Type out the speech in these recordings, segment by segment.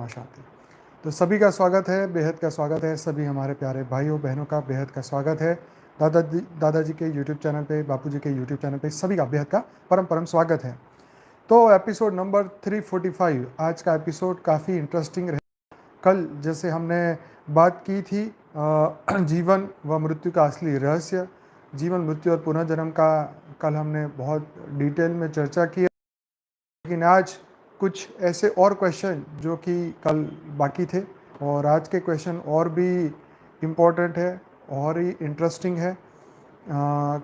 मां शांति। तो सभी का स्वागत है, बेहद का स्वागत है। सभी हमारे प्यारे भाइयों बहनों का बेहद का स्वागत है। दादाजी के यूट्यूब चैनल पे, बापूजी के यूट्यूब चैनल पे सभी का बेहद का परम परम स्वागत है। तो एपिसोड नंबर 345, आज का एपिसोड काफ़ी इंटरेस्टिंग रहे। कल जैसे हमने बात की थी जीवन व मृत्यु का असली रहस्य, जीवन मृत्यु और पुनर्जन्म का कल हमने बहुत डिटेल में चर्चा की। लेकिन आज कुछ ऐसे और क्वेश्चन जो कि कल बाकी थे, और आज के क्वेश्चन और भी इम्पोर्टेंट है और ही इंटरेस्टिंग है।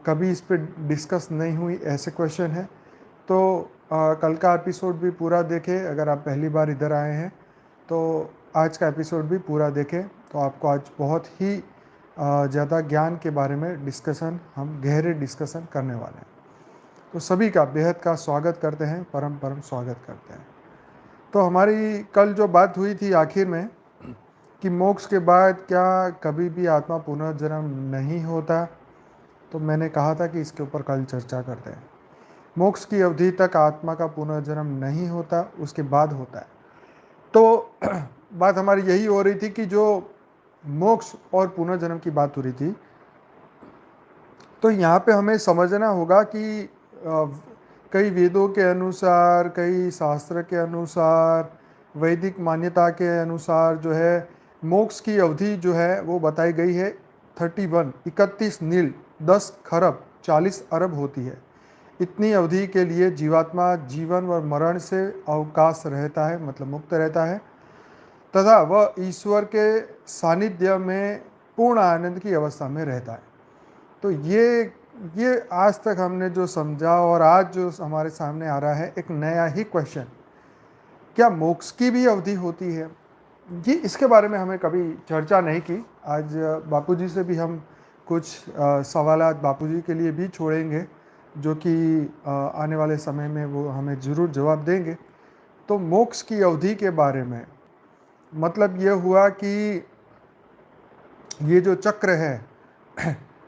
कभी इस पे डिस्कस नहीं हुई ऐसे क्वेश्चन है। तो कल का एपिसोड भी पूरा देखें। अगर आप पहली बार इधर आए हैं तो आज का एपिसोड भी पूरा देखें, तो आपको आज बहुत ही ज़्यादा ज्ञान के बारे में डिस्कशन, हम गहरे डिस्कशन करने वाले हैं। तो सभी का बेहद का स्वागत करते हैं, परम परम स्वागत करते हैं। तो हमारी कल जो बात हुई थी आखिर में कि मोक्ष के बाद क्या कभी भी आत्मा पुनर्जन्म नहीं होता, तो मैंने कहा था कि इसके ऊपर कल चर्चा करते हैं। मोक्ष की अवधि तक आत्मा का पुनर्जन्म नहीं होता, उसके बाद होता है। तो बात हमारी यही हो रही थी कि जो मोक्ष और पुनर्जन्म की बात हो रही थी, तो यहाँ पे हमें समझना होगा कि कई वेदों के अनुसार, कई शास्त्र के अनुसार, वैदिक मान्यता के अनुसार जो है मोक्ष की अवधि जो है वो बताई गई है 31 नील 10 खरब 40 अरब होती है। इतनी अवधि के लिए जीवात्मा जीवन व मरण से अवकाश रहता है, मतलब मुक्त रहता है, तथा वह ईश्वर के सानिध्य में पूर्ण आनंद की अवस्था में रहता है। तो ये आज तक हमने जो समझा, और आज जो हमारे सामने आ रहा है एक नया ही क्वेश्चन, क्या मोक्ष की भी अवधि होती है? ये इसके बारे में हमें कभी चर्चा नहीं की। आज बापूजी से भी हम कुछ सवालात बापूजी के लिए भी छोड़ेंगे, जो कि आने वाले समय में वो हमें ज़रूर जवाब देंगे। तो मोक्ष की अवधि के बारे में मतलब ये हुआ कि ये जो चक्र है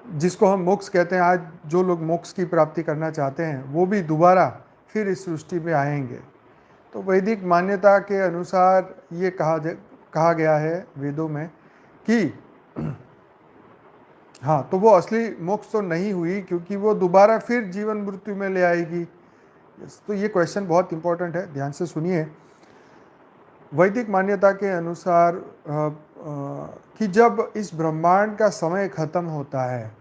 जिसको हम मोक्ष कहते हैं, आज जो लोग मोक्ष की प्राप्ति करना चाहते हैं वो भी दोबारा फिर इस सृष्टि में आएंगे। तो वैदिक मान्यता के अनुसार ये कहा गया है वेदों में कि हाँ, तो वो असली मोक्ष तो नहीं हुई, क्योंकि वो दोबारा फिर जीवन मृत्यु में ले आएगी। तो ये क्वेश्चन बहुत इंपॉर्टेंट है, ध्यान से सुनिए। वैदिक मान्यता के अनुसार कि जब इस ब्रह्मांड का समय खत्म होता है,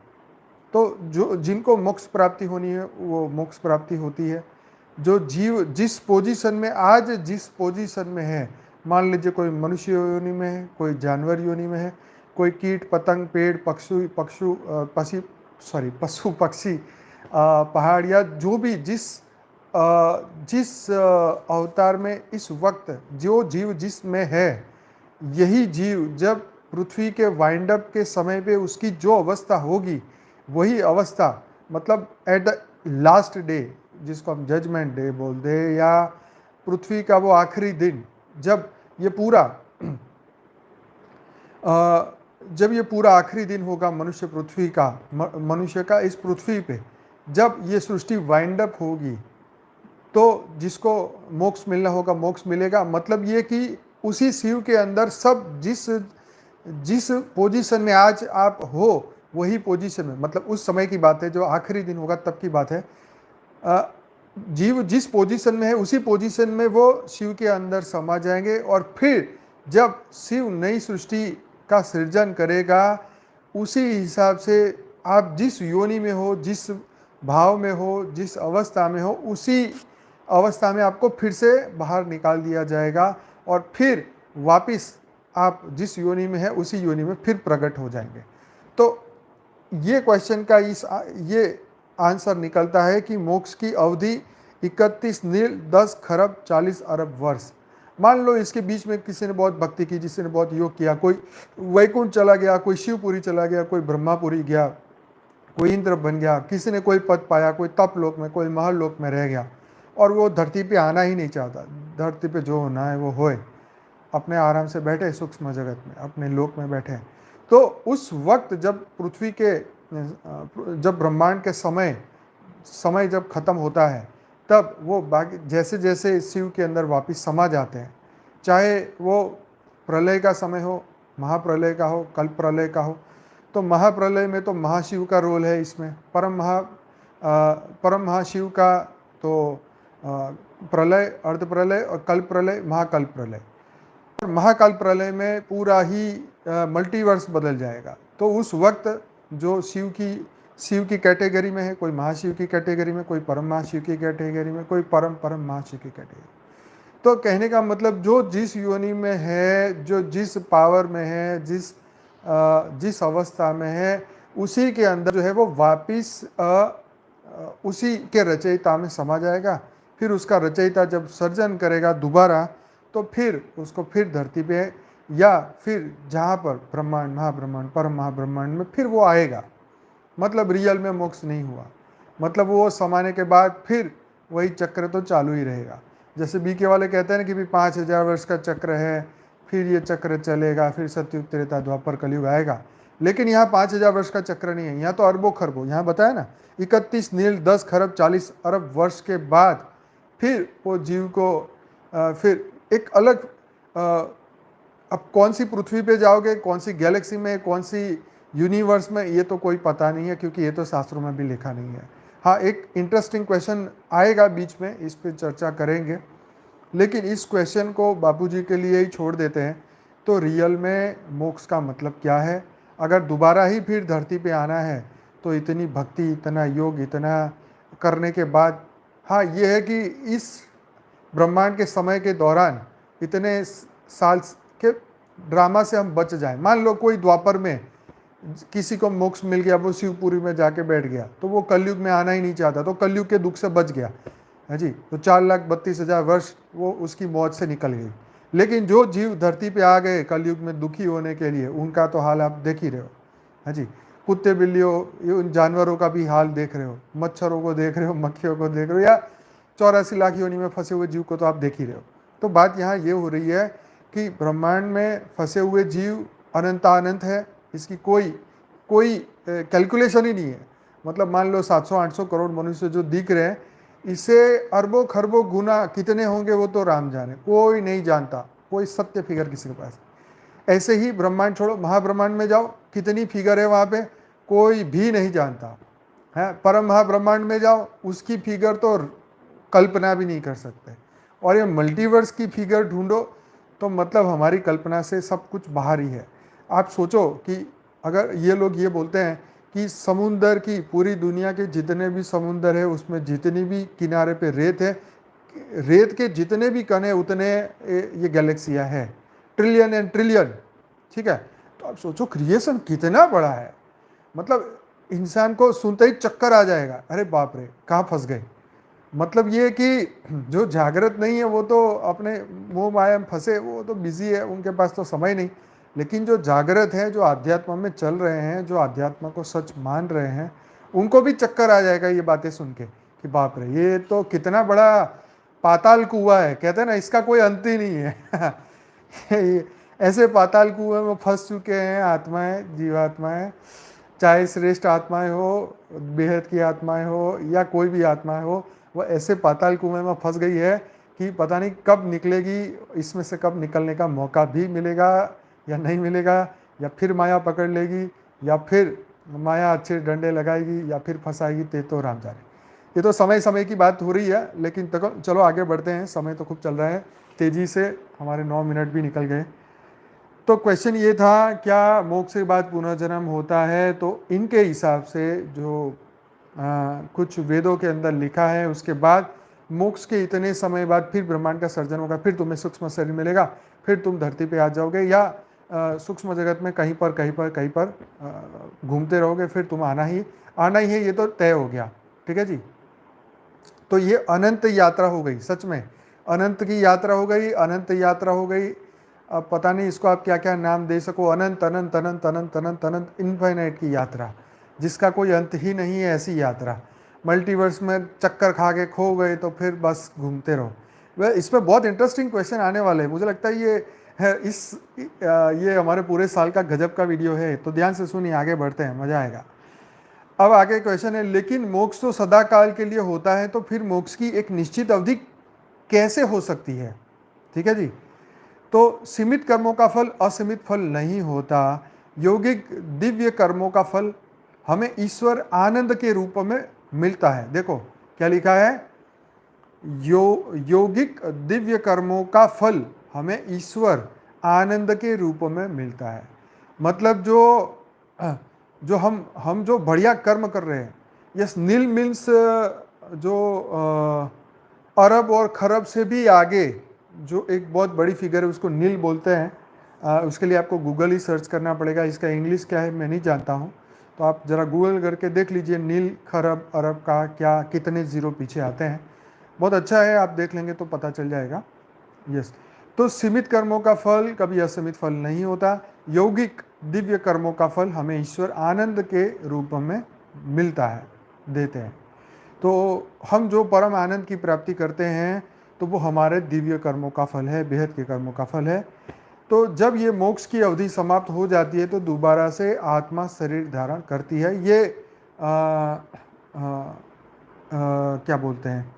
तो जो जिनको मोक्ष प्राप्ति होनी है वो मोक्ष प्राप्ति होती है। जो जीव जिस पोजीशन में आज जिस पोजीशन में है, मान लीजिए कोई मनुष्य योनि में है, कोई जानवर योनि में है, कोई कीट पतंग पेड़ पशु पक्षी पहाड़, या जो भी जिस अवतार में इस वक्त जो जीव जिसमें है, यही जीव जब पृथ्वी के वाइंड अप के समय पे उसकी जो अवस्था होगी, वही अवस्था मतलब एट द लास्ट डे, जिसको हम जजमेंट डे बोलते हैं, या पृथ्वी का वो आखिरी दिन, जब ये पूरा आखिरी दिन होगा मनुष्य का इस पृथ्वी पे, जब ये सृष्टि वाइंड अप होगी, तो जिसको मोक्ष मिलना होगा मोक्ष मिलेगा। मतलब ये कि उसी शिव के अंदर सब जिस पोजीशन में आज आप हो, वही पोजीशन में, मतलब उस समय की बात है, जो आखिरी दिन होगा तब की बात है। जीव जिस पोजीशन में है उसी पोजीशन में वो शिव के अंदर समा जाएंगे, और फिर जब शिव नई सृष्टि का सृजन करेगा, उसी हिसाब से आप जिस योनि में हो, जिस भाव में हो, जिस अवस्था में हो, उसी अवस्था में आपको फिर से बाहर निकाल दिया जाएगा, और फिर वापिस आप जिस योनि में है उसी योनि में फिर प्रकट हो जाएंगे। तो ये क्वेश्चन का ये आंसर निकलता है कि मोक्ष की अवधि 31 नील 10 खरब 40 अरब वर्ष। मान लो इसके बीच में किसी ने बहुत भक्ति की, किसी ने बहुत योग किया, कोई वैकुंठ चला गया, कोई शिवपुरी चला गया, कोई ब्रह्मापुरी गया, कोई इंद्र बन गया, किसी ने कोई पद पाया, कोई तप लोक में, कोई महल लोक में रह गया, और वो धरती पे आना ही नहीं चाहता। धरती पे जो होना है वो होए, अपने आराम से बैठे सूक्ष्म जगत में, अपने लोक में बैठे। तो उस वक्त जब ब्रह्मांड के समय जब खत्म होता है, तब वो बाकी जैसे जैसे शिव के अंदर वापस समा जाते हैं, चाहे वो प्रलय का समय हो, महाप्रलय का हो, कल्प प्रलय का हो। तो महाप्रलय में तो महाशिव का रोल है इसमें, परम महाशिव का तो प्रलय, अर्ध प्रलय और कल्प प्रलय, महाकल्प प्रलय। और महाकाल प्रलय में पूरा ही मल्टीवर्स बदल जाएगा। तो उस वक्त जो शिव की कैटेगरी में है, कोई महाशिव की कैटेगरी में, कोई परम महाशिव की कैटेगरी में, कोई परम परम महाशिव की कैटेगरी। तो कहने का मतलब जो जिस योनि में है, जो जिस पावर में है, जिस अवस्था में है, उसी के अंदर जो है वो वापिस उसी के रचयिता में समा जाएगा। फिर उसका रचयिता जब सर्जन करेगा दोबारा, तो फिर उसको फिर धरती पे या फिर जहाँ पर ब्रह्मांड, महाब्रह्मांड, परम महाब्रह्मांड में फिर वो आएगा। मतलब रियल में मोक्ष नहीं हुआ, मतलब वो समाने के बाद फिर वही चक्र तो चालू ही रहेगा। जैसे बीके वाले कहते हैं ना कि भी 5000 वर्ष का चक्र है, फिर ये चक्र चलेगा, फिर सतयुग, त्रेता, द्वापर, कलयुग आएगा। लेकिन यहाँ 5000 वर्ष का चक्र नहीं है, यहाँ तो अरबों खरबों, यहाँ बताया ना 31 नील 10 खरब 40 अरब वर्ष के बाद फिर वो जीव को फिर एक अलग अब कौन सी पृथ्वी पे जाओगे, कौन सी गैलेक्सी में, कौन सी यूनिवर्स में, ये तो कोई पता नहीं है, क्योंकि ये तो शास्त्रों में भी लिखा नहीं है। हाँ, एक इंटरेस्टिंग क्वेश्चन आएगा बीच में, इस पे चर्चा करेंगे, लेकिन इस क्वेश्चन को बापूजी के लिए ही छोड़ देते हैं। तो रियल में मोक्ष का मतलब क्या है? अगर दोबारा ही फिर धरती पे आना है तो इतनी भक्ति, इतना योग, इतना करने के बाद, हाँ ये है कि इस ब्रह्मांड के समय के दौरान इतने साल के ड्रामा से हम बच जाएं। मान लो कोई द्वापर में किसी को मोक्ष मिल गया, वो शिवपुरी में जाके बैठ गया, तो वो कलयुग में आना ही नहीं चाहता, तो कलयुग के दुख से बच गया है जी, तो 4,32,000 वर्ष वो उसकी मौत से निकल गई। लेकिन जो जीव धरती पे आ गए कलयुग में दुखी होने के लिए, उनका तो हाल आप देख ही रहे हो है जी। कुत्ते बिल्लियों, उन जानवरों का भी हाल देख रहे हो, मच्छरों को देख रहे हो, मक्खियों को देख रहे हो, या 84 लाख योनि में फंसे हुए जीव को तो आप देख ही रहे हो। तो बात यहाँ ये हो रही है कि ब्रह्मांड में फंसे हुए जीव अनंत है, इसकी कोई कैलकुलेशन ही नहीं है। मतलब मान लो 700-800 करोड़ मनुष्य जो दिख रहे हैं, इसे अरबों खरबों गुना कितने होंगे वो तो राम जाने, कोई नहीं जानता, कोई सत्य फिगर किसी के पास। ऐसे ही ब्रह्मांड छोड़ो, महाब्रह्मांड में जाओ, कितनी फिगर है वहाँ पे कोई भी नहीं जानता है। परम महाब्रह्मांड में जाओ, उसकी फिगर तो कल्पना भी नहीं कर सकते। और ये मल्टीवर्स की फिगर ढूंढो तो मतलब हमारी कल्पना से सब कुछ बाहर ही है। आप सोचो कि अगर ये लोग ये बोलते हैं कि समुंदर की, पूरी दुनिया के जितने भी समुंदर है उसमें जितनी भी किनारे पे रेत है, रेत के जितने भी कण है उतने ये गैलेक्सियाँ है, ट्रिलियन एंड ट्रिलियन, ठीक है। तो आप सोचो क्रिएशन कितना बड़ा है, मतलब इंसान को सुनते ही चक्कर आ जाएगा, अरे बाप रे कहाँ फंस गए। मतलब ये कि जो जागृत नहीं है वो तो अपने मोह माया में फंसे, वो तो बिजी है, उनके पास तो समय नहीं। लेकिन जो जागृत है, जो आध्यात्म में चल रहे हैं, जो आध्यात्म को सच मान रहे हैं, उनको भी चक्कर आ जाएगा ये बातें सुन के कि बाप रे ये तो कितना बड़ा पाताल कुआं है, कहते हैं ना इसका कोई अंत ही नहीं है। ऐसे पाताल कुएं में फंस चुके हैं आत्माएं, जीवात्माएं, चाहे श्रेष्ठ आत्माएं हो, बेहद की आत्माएं हो, या कोई भी आत्माएं हो, वो ऐसे पाताल कुएं में फंस गई है कि पता नहीं कब निकलेगी, इसमें से कब निकलने का मौका भी मिलेगा या नहीं मिलेगा, या फिर माया पकड़ लेगी, या फिर माया अच्छे डंडे लगाएगी, या फिर फंसाएगी, तो राम जाने। ये तो समय समय की बात हो रही है, लेकिन चलो आगे बढ़ते हैं, समय तो खूब चल रहा है तेज़ी से, हमारे 9 मिनट भी निकल गए। तो क्वेश्चन ये था, क्या मोक्ष के बाद पुनर्जन्म होता है? तो इनके हिसाब से जो कुछ वेदों के अंदर लिखा है, उसके बाद मोक्ष के इतने समय बाद फिर ब्रह्मांड का सर्जन होगा, फिर तुम्हें सूक्ष्म शरीर मिलेगा, फिर तुम धरती पे आ जाओगे, या सूक्ष्म जगत में कहीं पर घूमते रहोगे, फिर तुम आना ही है, ये तो तय हो गया, ठीक है जी। तो ये अनंत यात्रा हो गई, सच में अनंत की यात्रा हो गई, अनंत यात्रा हो गई। अब पता नहीं इसको आप क्या क्या नाम दे सको, अनंत अनंत अनंत अनंत अनंत अनंत इनफाइनाइट की यात्रा, जिसका कोई अंत ही नहीं है, ऐसी यात्रा। मल्टीवर्स में चक्कर खा के खो गए तो फिर बस घूमते रहो। वह इसमें बहुत इंटरेस्टिंग क्वेश्चन आने वाले हैं, मुझे लगता है ये है ये हमारे पूरे साल का गजब का वीडियो है, तो ध्यान से सुनिए, आगे बढ़ते हैं, मज़ा आएगा। अब आगे क्वेश्चन है, लेकिन मोक्ष तो सदा काल के लिए होता है, तो फिर मोक्ष की एक निश्चित अवधि कैसे हो सकती है? ठीक है जी। तो सीमित कर्मों का फल असीमित फल नहीं होता। यौगिक दिव्य कर्मों का फल हमें ईश्वर आनंद के रूप में मिलता है। देखो क्या लिखा है, यौगिक दिव्य कर्मों का फल हमें ईश्वर आनंद के रूप में मिलता है। मतलब जो हम जो बढ़िया कर्म कर रहे हैं, यस, नील मीन्स जो अरब और खरब से भी आगे जो एक बहुत बड़ी फिगर है उसको नील बोलते हैं। उसके लिए आपको गूगल ही सर्च करना पड़ेगा, इसका इंग्लिश क्या है मैं नहीं जानता हूँ, तो आप ज़रा गूगल करके देख लीजिए नील खरब अरब का क्या कितने ज़ीरो पीछे आते हैं। बहुत अच्छा है, आप देख लेंगे तो पता चल जाएगा। यस, तो सीमित कर्मों का फल कभी असीमित फल नहीं होता। यौगिक दिव्य कर्मों का फल हमें ईश्वर आनंद के रूप में मिलता है, देते हैं। तो हम जो परम आनंद की प्राप्ति करते हैं तो वो हमारे दिव्य कर्मों का फल है, बेहद के कर्मों का फल है। तो जब ये मोक्ष की अवधि समाप्त हो जाती है तो दोबारा से आत्मा शरीर धारण करती है। ये क्या बोलते हैं,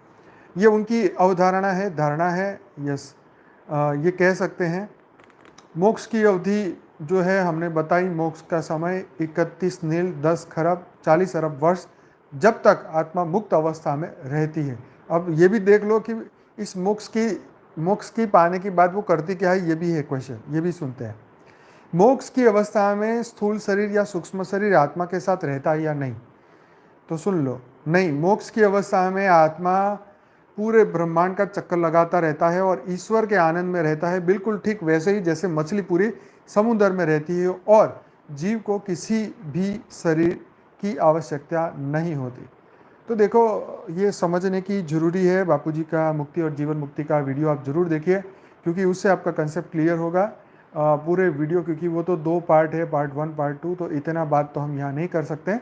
ये उनकी अवधारणा है, धारणा है। यस, ये कह सकते हैं। मोक्ष की अवधि जो है हमने बताई, मोक्ष का समय 31 नील 10 खरब 40 अरब वर्ष, जब तक आत्मा मुक्त अवस्था में रहती है। अब ये भी देख लो कि इस मोक्ष की पाने के बाद वो करती क्या है, ये भी है क्वेश्चन, ये भी सुनते हैं। मोक्ष की अवस्था में स्थूल शरीर या सूक्ष्म शरीर आत्मा के साथ रहता है या नहीं, तो सुन लो, नहीं। मोक्ष की अवस्था में आत्मा पूरे ब्रह्मांड का चक्कर लगाता रहता है और ईश्वर के आनंद में रहता है, बिल्कुल ठीक वैसे ही जैसे मछली पूरी समुद्र में रहती है और जीव को किसी भी शरीर की आवश्यकता नहीं होती। तो देखो, ये समझने की ज़रूरी है। बापूजी का मुक्ति और जीवन मुक्ति का वीडियो आप ज़रूर देखिए, क्योंकि उससे आपका कंसेप्ट क्लियर होगा। पूरे वीडियो, क्योंकि वो तो 2 पार्ट है, पार्ट 1 पार्ट 2, तो इतना बात तो हम यहाँ नहीं कर सकते।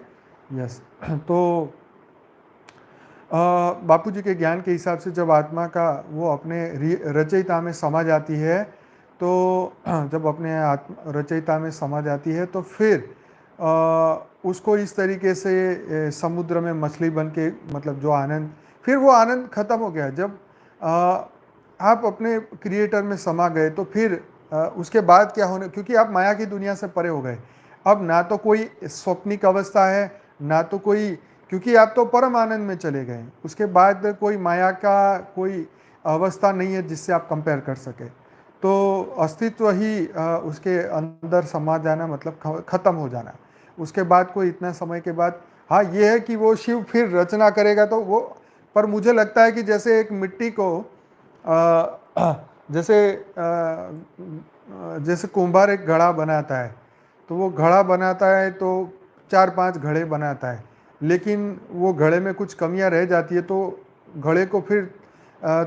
यस, तो बापूजी के ज्ञान के हिसाब से जब आत्मा का वो अपने रचयिता में समा जाती है, तो जब अपने रचयिता में समा जाती है तो फिर उसको इस तरीके से समुद्र में मछली बन के, मतलब जो आनंद, फिर वो आनंद खत्म हो गया। जब आप अपने क्रिएटर में समा गए तो फिर उसके बाद क्या होने, क्योंकि आप माया की दुनिया से परे हो गए। अब ना तो कोई स्वप्निक अवस्था है, ना तो कोई, क्योंकि आप तो परम आनंद में चले गए। उसके बाद कोई माया का कोई अवस्था नहीं है जिससे आप कंपेयर कर सके। तो अस्तित्व ही उसके अंदर समा जाना, मतलब ख़त्म हो जाना। उसके बाद कोई इतना समय के बाद, हाँ ये है कि वो शिव फिर रचना करेगा तो वो, पर मुझे लगता है कि जैसे एक मिट्टी को जैसे कुंभार एक घड़ा बनाता है, तो वो घड़ा बनाता है तो 4-5 घड़े बनाता है, लेकिन वो घड़े में कुछ कमियां रह जाती है तो घड़े को फिर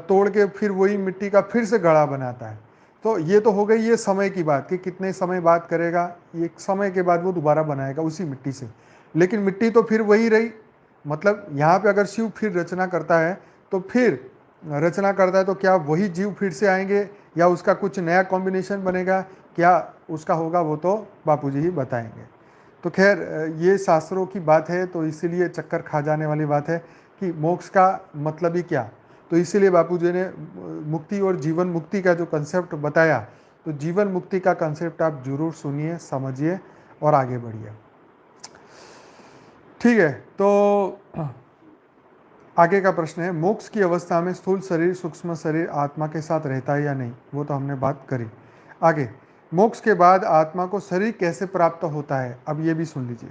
तोड़ के फिर वही मिट्टी का फिर से घड़ा बनाता है। तो ये तो हो गई ये समय की बात कि कितने समय बाद करेगा, एक समय के बाद वो दोबारा बनाएगा उसी मिट्टी से, लेकिन मिट्टी तो फिर वही रही। मतलब यहाँ पे अगर शिव फिर रचना करता है तो फिर रचना करता है तो क्या वही जीव फिर से आएंगे या उसका कुछ नया कॉम्बिनेशन बनेगा, क्या उसका होगा वो तो बापूजी ही बताएंगे। तो खैर ये शास्त्रों की बात है, तो इसीलिए चक्कर खा जाने वाली बात है कि मोक्ष का मतलब ही क्या। तो इसीलिए बापूजी ने मुक्ति और जीवन मुक्ति का जो कंसेप्ट बताया, तो जीवन मुक्ति का कंसेप्ट आप जरूर सुनिए, समझिए और आगे बढ़िए। ठीक है, तो आगे का प्रश्न है, मोक्ष की अवस्था में स्थूल शरीर सूक्ष्म शरीर आत्मा के साथ रहता है या नहीं, वो तो हमने बात करी। आगे, मोक्ष के बाद आत्मा को शरीर कैसे प्राप्त होता है, अब ये भी सुन लीजिए।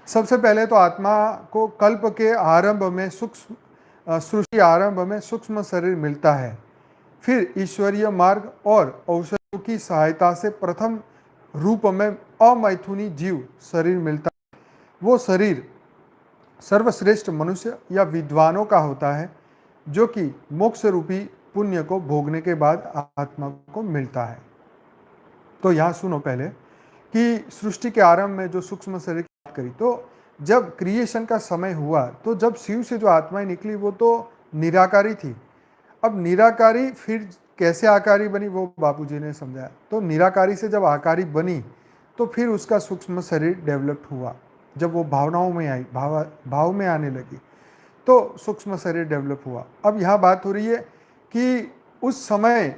सबसे पहले तो आत्मा को कल्प के आरंभ में सृष्टि आरंभ में सूक्ष्म शरीर मिलता है। फिर ईश्वरीय मार्ग और औषधियों की सहायता से प्रथम रूप में अमैथुनी जीव शरीर मिलता है। वो शरीर सर्वश्रेष्ठ मनुष्य या विद्वानों का होता है, जो कि मोक्ष रूपी पुण्य को भोगने के बाद आत्मा को मिलता है। तो यहाँ सुनो पहले कि सृष्टि के आरंभ में जो सूक्ष्म शरीर की बात करी, तो जब क्रिएशन का समय हुआ तो जब शिव से जो आत्माएं निकली वो तो निराकारी थी। अब निराकारी फिर कैसे आकारी बनी वो बापूजी ने समझाया। तो निराकारी से जब आकारी बनी तो फिर उसका सूक्ष्म शरीर डेवलप हुआ। जब वो भावनाओं में आई, भाव में आने लगी, तो सूक्ष्म शरीर डेवलप हुआ। अब यहाँ बात हो रही है कि उस समय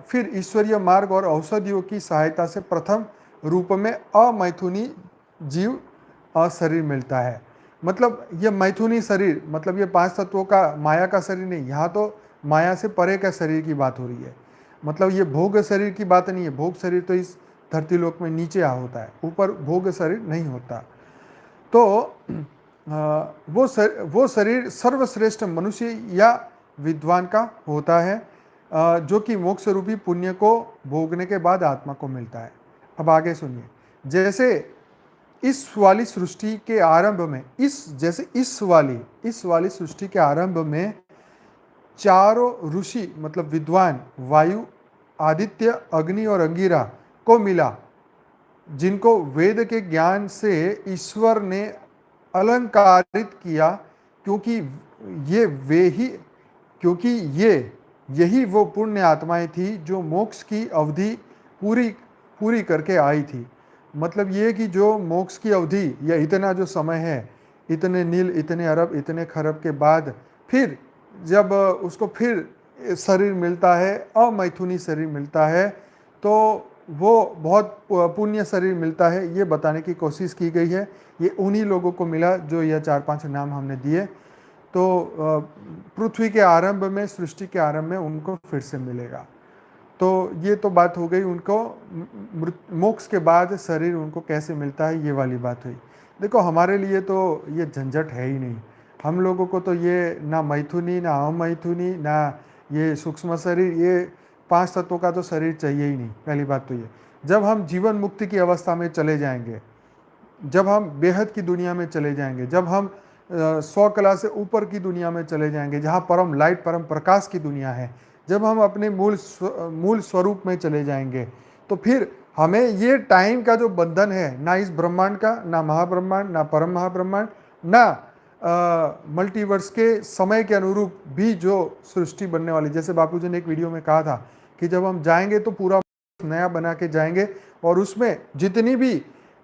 फिर ईश्वरीय मार्ग और औषधियों की सहायता से प्रथम रूप में अमैथुनी जीव शरीर मिलता है। मतलब ये मैथुनी शरीर, मतलब ये पांच तत्वों का माया का शरीर नहीं, यहाँ तो माया से परे का शरीर की बात हो रही है। मतलब ये भोग शरीर की बात नहीं है, भोग शरीर तो इस धरती लोक में नीचे होता है, ऊपर भोग शरीर नहीं होता। तो वो शरीर सर्वश्रेष्ठ मनुष्य या विद्वान का होता है, जो कि मोक्ष रूपी पुण्य को भोगने के बाद आत्मा को मिलता है। अब आगे सुनिए, जैसे इस वाली सृष्टि के आरंभ में, इस वाली सृष्टि के आरंभ में चारों ऋषि मतलब विद्वान वायु, आदित्य, अग्नि और अंगिरा को मिला, जिनको वेद के ज्ञान से ईश्वर ने अलंकारित किया, क्योंकि ये वे ही क्योंकि ये यही वो पुण्य आत्माएं थी जो मोक्ष की अवधि पूरी पूरी करके आई थी। मतलब ये कि जो मोक्ष की अवधि या इतना जो समय है, इतने नील, इतने अरब, इतने खरब के बाद फिर जब उसको फिर शरीर मिलता है, अमैथुनी शरीर मिलता है, तो वो बहुत पुण्य शरीर मिलता है, ये बताने की कोशिश की गई है। ये उन्हीं लोगों को मिला जो यह 4-5 नाम हमने दिए। तो पृथ्वी के आरंभ में, सृष्टि के आरंभ में उनको फिर से मिलेगा। तो ये तो बात हो गई, उनको मोक्ष के बाद शरीर उनको कैसे मिलता है, ये वाली बात हुई। देखो हमारे लिए तो ये झंझट है ही नहीं। हम लोगों को तो ये ना मैथुनी, ना अमैथुनी, ना ये सूक्ष्म शरीर, ये 5 तत्वों का तो शरीर चाहिए ही नहीं। पहली बात तो ये, जब हम जीवन मुक्ति की अवस्था में चले जाएंगे, जब हम बेहद की दुनिया में चले जाएंगे, जब हम 100 कला से ऊपर की दुनिया में चले जाएंगे, जहाँ परम लाइट, परम प्रकाश की दुनिया है, जब हम अपने मूल स्वरूप में चले जाएंगे, तो फिर हमें ये टाइम का जो बंधन है, ना इस ब्रह्मांड का, ना महाब्रह्मांड, ना परम महाब्रह्मांड, ना मल्टीवर्स के समय के अनुरूप भी जो सृष्टि बनने वाली, जैसे बापूजी ने एक वीडियो में कहा था कि जब हम जाएंगे तो पूरा नया बना के जाएंगे, और उसमें जितनी भी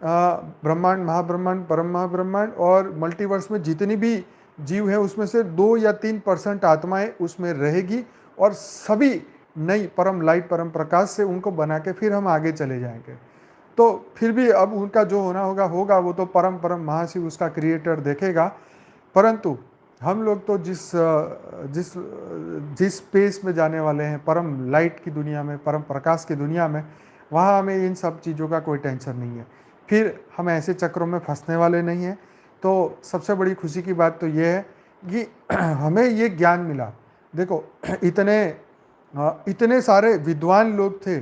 ब्रह्मांड, महाब्रह्मांड, परम महाब्रह्मांड और मल्टीवर्स में जितनी भी जीव है, उसमें से 2 या 3% आत्माएं उसमें रहेगी, और सभी नई परम लाइट, परम प्रकाश से उनको बना के फिर हम आगे चले जाएंगे। तो फिर भी अब उनका जो होना होगा, वो तो परम परम महाशिव उसका क्रिएटर देखेगा। परंतु हम लोग तो जिस जिस जिस स्पेस में जाने वाले हैं, परम लाइट की दुनिया में, परम प्रकाश की दुनिया में, वहाँ हमें इन सब चीज़ों का कोई टेंशन नहीं है। फिर हम ऐसे चक्रों में फंसने वाले नहीं हैं। तो सबसे बड़ी खुशी की बात तो ये है कि हमें ये ज्ञान मिला। देखो इतने सारे विद्वान लोग थे,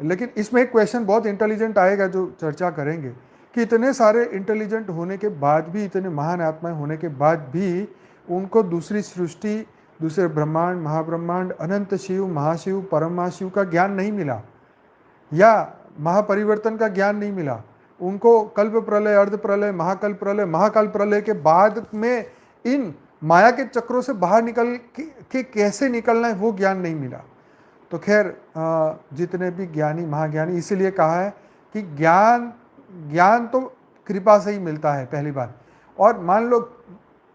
लेकिन इसमें एक क्वेश्चन बहुत इंटेलिजेंट आएगा जो चर्चा करेंगे, कि इतने सारे इंटेलिजेंट होने के बाद भी, इतने महान आत्माएं होने के बाद भी उनको दूसरी सृष्टि, दूसरे ब्रह्मांड, महाब्रह्मांड, अनंत शिव, महाशिव, परम महाशिव का ज्ञान नहीं मिला, या महापरिवर्तन का ज्ञान नहीं मिला। उनको कल्प प्रलय, अर्ध प्रलय, महाकल्प प्रलय, महाकाल प्रलय के बाद में इन माया के चक्रों से बाहर निकल के कैसे निकलना है, वो ज्ञान नहीं मिला। तो खैर जितने भी ज्ञानी, महाज्ञानी, इसीलिए कहा है कि ज्ञान तो कृपा से ही मिलता है, पहली बात। और मान लो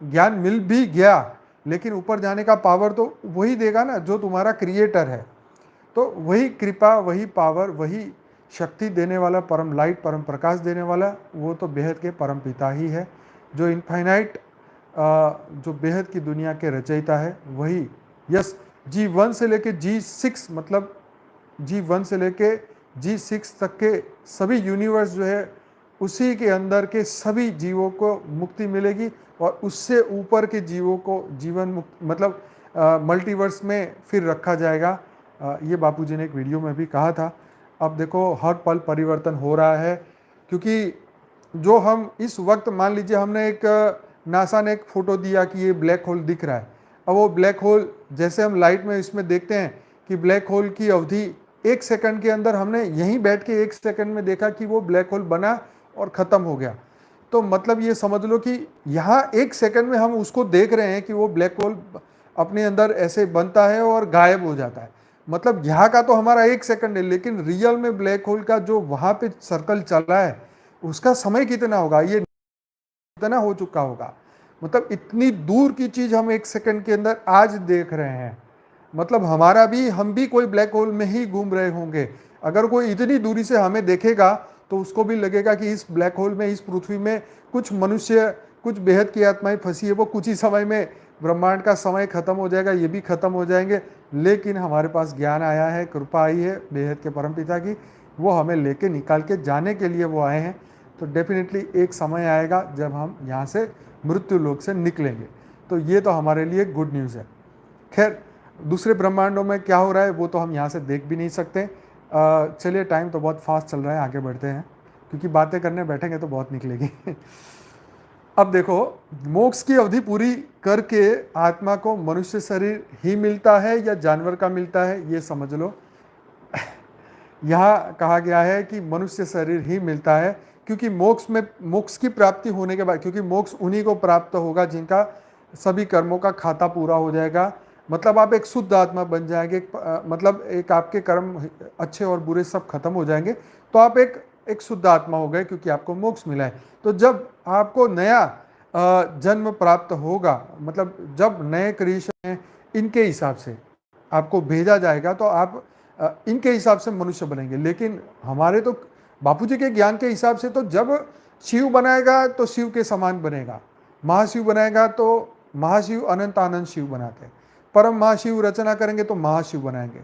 ज्ञान मिल भी गया, लेकिन ऊपर जाने का पावर तो वही देगा ना जो तुम्हारा क्रिएटर है। तो वही कृपा, वही पावर, वही शक्ति देने वाला, परम लाइट, परम प्रकाश देने वाला, वो तो बेहद के परम पिता ही है, जो इनफाइनाइट, जो बेहद की दुनिया के रचयिता है, वही। यस, G1 से लेके G6, मतलब G1 से लेके G6 तक के सभी यूनिवर्स जो है, उसी के अंदर के सभी जीवों को मुक्ति मिलेगी, और उससे ऊपर के जीवों को जीवन मुक्त, मतलब मल्टीवर्स में फिर रखा जाएगा। ये बापूजी ने एक वीडियो में भी कहा था। अब देखो हर पल परिवर्तन हो रहा है, क्योंकि जो हम इस वक्त, मान लीजिए हमने नासा ने एक फ़ोटो दिया कि ये ब्लैक होल दिख रहा है। अब वो ब्लैक होल, जैसे हम लाइट में इसमें देखते हैं कि ब्लैक होल की अवधि 1 सेकंड के अंदर, हमने यहीं बैठ के 1 सेकंड में देखा कि वो ब्लैक होल बना और ख़त्म हो गया। तो मतलब ये समझ लो कि यहाँ 1 सेकंड में हम उसको देख रहे हैं कि वो ब्लैक होल अपने अंदर ऐसे बनता है और गायब हो जाता है। मतलब यहाँ का तो हमारा 1 सेकंड है, लेकिन रियल में ब्लैक होल का जो वहाँ पे सर्कल चल रहा है, उसका समय कितना होगा, ये कितना हो चुका होगा। मतलब इतनी दूर की चीज़ हम 1 सेकंड के अंदर आज देख रहे हैं। मतलब हमारा भी, हम भी कोई ब्लैक होल में ही घूम रहे होंगे। अगर कोई इतनी दूरी से हमें देखेगा तो उसको भी लगेगा कि इस ब्लैक होल में, इस पृथ्वी में कुछ मनुष्य, कुछ बेहद की आत्माएं फंसी है, वो कुछ ही समय में ब्रह्मांड का समय खत्म हो जाएगा, ये भी खत्म हो जाएंगे। लेकिन हमारे पास ज्ञान आया है, कृपा आई है बेहद के परमपिता की, वो हमें लेके निकाल के जाने के लिए वो आए हैं। तो डेफिनेटली एक समय आएगा जब हम यहाँ से मृत्यु लोक से निकलेंगे। तो ये तो हमारे लिए गुड न्यूज़ है। खैर, दूसरे ब्रह्मांडों में क्या हो रहा है वो तो हम यहाँ से देख भी नहीं सकते। चलिए, टाइम तो बहुत फास्ट चल रहा है, आगे बढ़ते हैं, क्योंकि बातें करने बैठेंगे तो बहुत निकलेगी। अब देखो, मोक्ष की अवधि पूरी करके आत्मा को मनुष्य शरीर ही मिलता है या जानवर का मिलता है, ये समझ लो। यहाँ कहा गया है कि मनुष्य शरीर ही मिलता है, क्योंकि मोक्ष की प्राप्ति होने के बाद, क्योंकि मोक्ष उन्हीं को प्राप्त होगा जिनका सभी कर्मों का खाता पूरा हो जाएगा। मतलब आप एक शुद्ध आत्मा बन जाएंगे, मतलब एक आपके कर्म अच्छे और बुरे सब खत्म हो जाएंगे, तो आप एक शुद्ध आत्मा हो गए, क्योंकि आपको मोक्ष मिला है। तो जब आपको नया जन्म प्राप्त होगा, मतलब जब नए क्रिएशन में इनके हिसाब से आपको भेजा जाएगा, तो आप इनके हिसाब से मनुष्य बनेंगे। लेकिन हमारे तो बापूजी के ज्ञान के हिसाब से तो जब शिव बनाएगा तो शिव के समान बनेगा, महाशिव बनाएगा तो महाशिव, अनंत आनंद शिव बनाते हैं। परम महाशिव रचना करेंगे तो महाशिव बनाएंगे,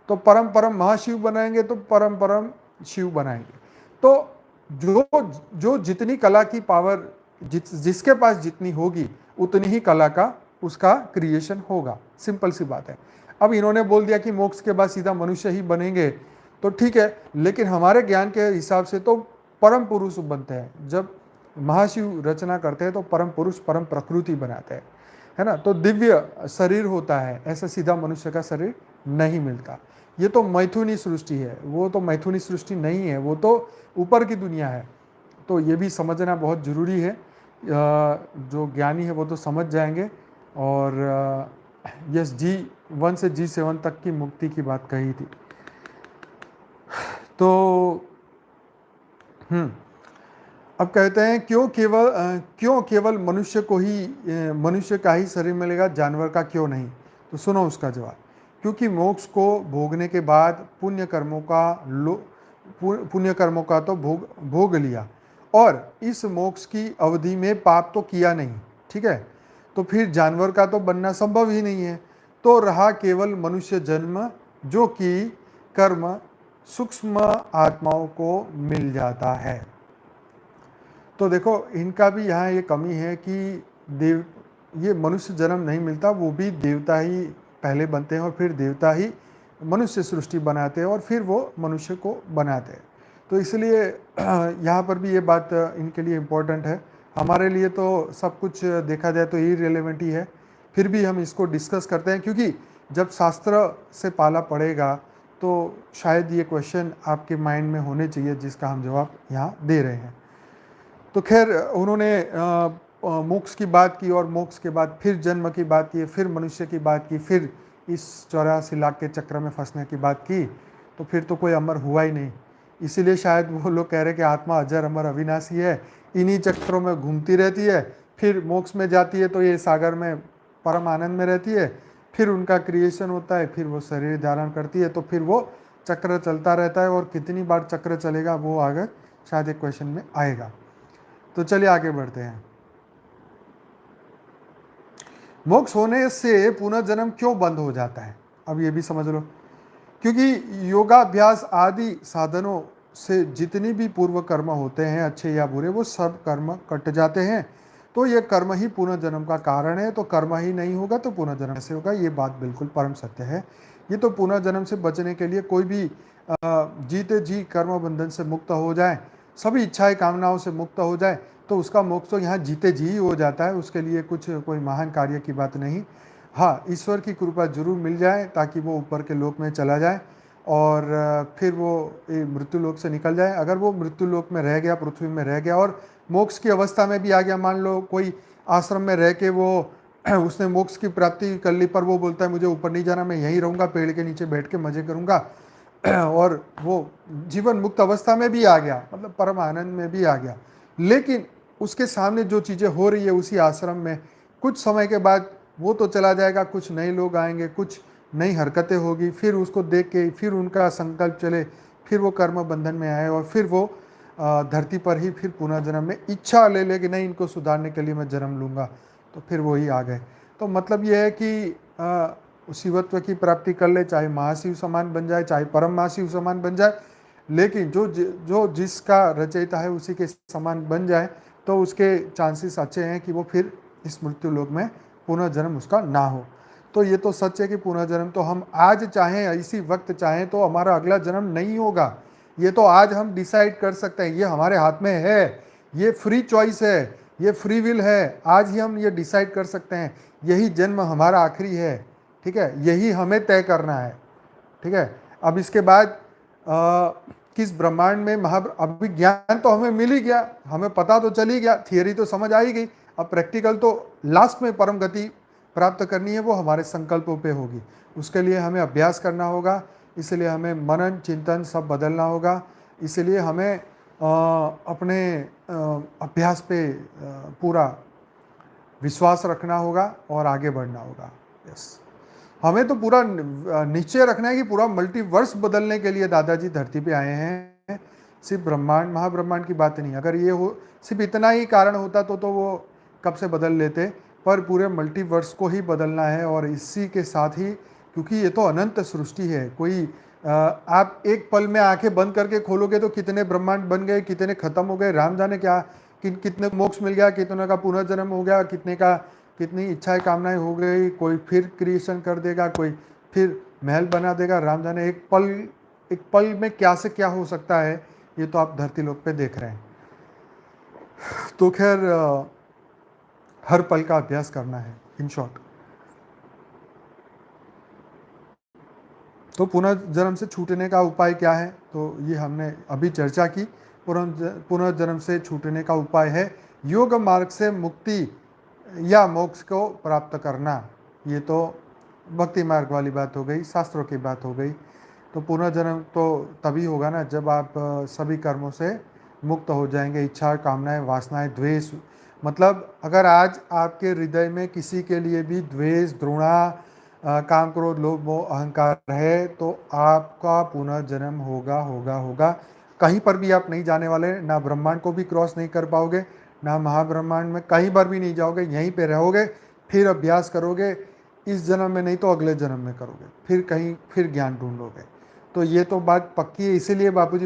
तो परम परम महाशिव बनाएंगे तो परम परम शिव बनाएंगे। तो जो जो जितनी कला की पावर, जिसके पास जितनी होगी उतनी ही कला का उसका क्रिएशन होगा। सिंपल सी बात है। अब इन्होंने बोल दिया कि मोक्ष के बाद सीधा मनुष्य ही बनेंगे, तो ठीक है, लेकिन हमारे ज्ञान के हिसाब से तो परम पुरुष बनते हैं। जब महाशिव रचना करते हैं तो परम पुरुष, परम प्रकृति बनाते हैं, है ना। तो दिव्य शरीर होता है, ऐसा सीधा मनुष्य का शरीर नहीं मिलता। ये तो मैथुनी सृष्टि है, वो तो मैथुनी सृष्टि नहीं है, वो तो ऊपर की दुनिया है। तो ये भी समझना बहुत ज़रूरी है। जो ज्ञानी है वो तो समझ जाएंगे। और यस, G1 से G7 तक की मुक्ति की बात कही थी। तो अब कहते हैं क्यों केवल मनुष्य को ही, मनुष्य का ही शरीर मिलेगा, जानवर का क्यों नहीं? तो सुनो उसका जवाब। क्योंकि मोक्ष को भोगने के बाद पुण्य कर्मों का तो भोग लिया, और इस मोक्ष की अवधि में पाप तो किया नहीं, ठीक है। तो फिर जानवर का तो बनना संभव ही नहीं है। तो रहा केवल मनुष्य जन्म, जो कि कर्म सूक्ष्म आत्माओं को मिल जाता है। तो देखो, इनका भी यहाँ ये कमी है कि ये मनुष्य जन्म नहीं मिलता, वो भी देवता ही पहले बनते हैं और फिर देवता ही मनुष्य सृष्टि बनाते हैं और फिर वो मनुष्य को बनाते हैं। तो इसलिए यहाँ पर भी ये बात इनके लिए इम्पोर्टेंट है। हमारे लिए तो सब कुछ देखा जाए तो इररिलेवेंट ही है, फिर भी हम इसको डिस्कस करते हैं, क्योंकि जब शास्त्र से पाला पड़ेगा तो शायद ये क्वेश्चन आपके माइंड में होने चाहिए, जिसका हम जवाब यहाँ दे रहे हैं। तो खैर, उन्होंने मोक्ष की बात की, और मोक्ष के बाद फिर जन्म की बात की, फिर मनुष्य की बात की, फिर इस 84 लाख के चक्र में फंसने की बात की। तो फिर तो कोई अमर हुआ ही नहीं। इसीलिए शायद वो लोग कह रहे कि आत्मा अजर अमर अविनाशी है, इन्हीं चक्रों में घूमती रहती है, फिर मोक्ष में जाती है तो ये सागर में परम आनंद में रहती है, फिर उनका क्रिएशन होता है, फिर वो शरीर धारण करती है, तो फिर वो चक्र चलता रहता है। और कितनी बार चक्र चलेगा वो आगे शायद एक क्वेश्चन में आएगा। तो चलिए आगे बढ़ते हैं। मोक्ष होने से पुनर्जन्म क्यों बंद हो जाता है? अब ये भी समझ लो। क्योंकि योगाभ्यास आदि साधनों से जितनी भी पूर्व कर्म होते हैं, अच्छे या बुरे, वो सब कर्म कट जाते हैं। तो ये कर्म ही पुनर्जन्म का कारण है। तो कर्म ही नहीं होगा तो पुनर्जन्म कैसे होगा? ये बात बिल्कुल परम सत्य है। ये तो पुनर्जन्म से बचने के लिए कोई भी जीते जी कर्म बंधन से मुक्त हो जाए, सभी इच्छाएं कामनाओं से मुक्त हो जाए, तो उसका मोक्ष तो यहाँ जीते जी ही हो जाता है। उसके लिए कोई महान कार्य की बात नहीं। हाँ, ईश्वर की कृपा जरूर मिल जाए ताकि वो ऊपर के लोक में चला जाए और फिर वो मृत्यु लोक से निकल जाए। अगर वो मृत्यु लोक में रह गया, पृथ्वी में रह गया और मोक्ष की अवस्था में भी आ गया, मान लो कोई आश्रम में रह के वो उसने मोक्ष की प्राप्ति कर ली, पर वो बोलता है मुझे ऊपर नहीं जाना, मैं यहीं रहूँगा, पेड़ के नीचे बैठ के मजे करूँगा, और वो जीवन मुक्त अवस्था में भी आ गया, मतलब परम आनंद में भी आ गया, लेकिन उसके सामने जो चीज़ें हो रही है उसी आश्रम में, कुछ समय के बाद वो तो चला जाएगा, कुछ नए लोग आएंगे, कुछ नई हरकतें होगी, फिर उसको देख के फिर उनका संकल्प चले, फिर वो कर्म बंधन में आए और फिर वो धरती पर ही फिर पुनर्जन्म में इच्छा ले ले कि नहीं इनको सुधारने के लिए मैं जन्म लूँगा, तो फिर वही आ गए। तो मतलब ये है कि शिवत्व की प्राप्ति कर ले, चाहे महाशिव समान बन जाए, चाहे परम महाशिव समान बन जाए, लेकिन जो जिसका रचयिता है उसी के समान बन जाए तो उसके चांसेस अच्छे हैं कि वो फिर इस मृत्यु लोक में पुनर्जन्म उसका ना हो। तो ये तो सच है कि पुनर्जन्म तो हम आज चाहें, इसी वक्त चाहें तो हमारा अगला जन्म नहीं होगा, ये तो आज हम डिसाइड कर सकते हैं, ये हमारे हाथ में है, ये फ्री चॉइस है, ये फ्री विल है, आज ही हम ये डिसाइड कर सकते हैं यही जन्म हमारा आखिरी है। ठीक है, यही हमें तय करना है। ठीक है, अब इसके बाद किस ब्रह्मांड में अभी ज्ञान तो हमें मिल ही गया, हमें पता तो चल ही गया, थियरी तो समझ आ ही गई, अब प्रैक्टिकल तो लास्ट में परम गति प्राप्त करनी है, वो हमारे संकल्पों पे होगी। उसके लिए हमें अभ्यास करना होगा, इसलिए हमें मनन चिंतन सब बदलना होगा, इसलिए हमें अपने अभ्यास पे पूरा विश्वास रखना होगा और आगे बढ़ना होगा। यस, हमें तो पूरा निश्चय रखना है कि पूरा मल्टीवर्स बदलने के लिए दादाजी धरती पे आए हैं, सिर्फ ब्रह्मांड महाब्रह्मांड की बात नहीं। अगर ये हो सिर्फ इतना ही कारण होता तो वो कब से बदल लेते, पर पूरे मल्टीवर्स को ही बदलना है। और इसी के साथ ही, क्योंकि ये तो अनंत सृष्टि है, कोई आप एक पल में आंखें बंद करके खोलोगे तो कितने ब्रह्मांड बन गए, कितने खत्म हो गए, राम जाने क्या, कितने मोक्ष मिल गया, कितने का पुनर्जन्म हो गया, कितनी इच्छाएं कामनाएं हो गई, कोई फिर क्रिएशन कर देगा, कोई फिर महल बना देगा, राम जाने एक पल में क्या से क्या हो सकता है, ये तो आप धरती लोक पे देख रहे हैं। तो खैर हर पल का अभ्यास करना है इन शॉर्ट। तो पुनर्जन्म से छूटने का उपाय क्या है, तो ये हमने अभी चर्चा की। पुनर्जन्म से छूटने का उपाय है योग मार्ग से मुक्ति या मोक्ष को प्राप्त करना। ये तो भक्ति मार्ग वाली बात हो गई, शास्त्रों की बात हो गई। तो पुनर्जन्म तो तभी होगा ना जब आप सभी कर्मों से मुक्त हो जाएंगे, इच्छा कामनाएं वासनाएं द्वेष, मतलब अगर आज आपके हृदय में किसी के लिए भी द्वेष द्रोणा काम क्रोध लोभ मोह अहंकार है तो आपका पुनर्जन्म होगा होगा होगा। कहीं पर भी आप नहीं जाने वाले, ना ब्रह्मांड को भी क्रॉस नहीं कर पाओगे, ना महाब्रह्मांड में कहीं पर भी नहीं जाओगे, यहीं पे रहोगे, फिर अभ्यास करोगे, इस जन्म में नहीं तो अगले जन्म में करोगे, फिर कहीं फिर ज्ञान ढूंढोगे। तो ये तो बात पक्की है, इसीलिए बापूजी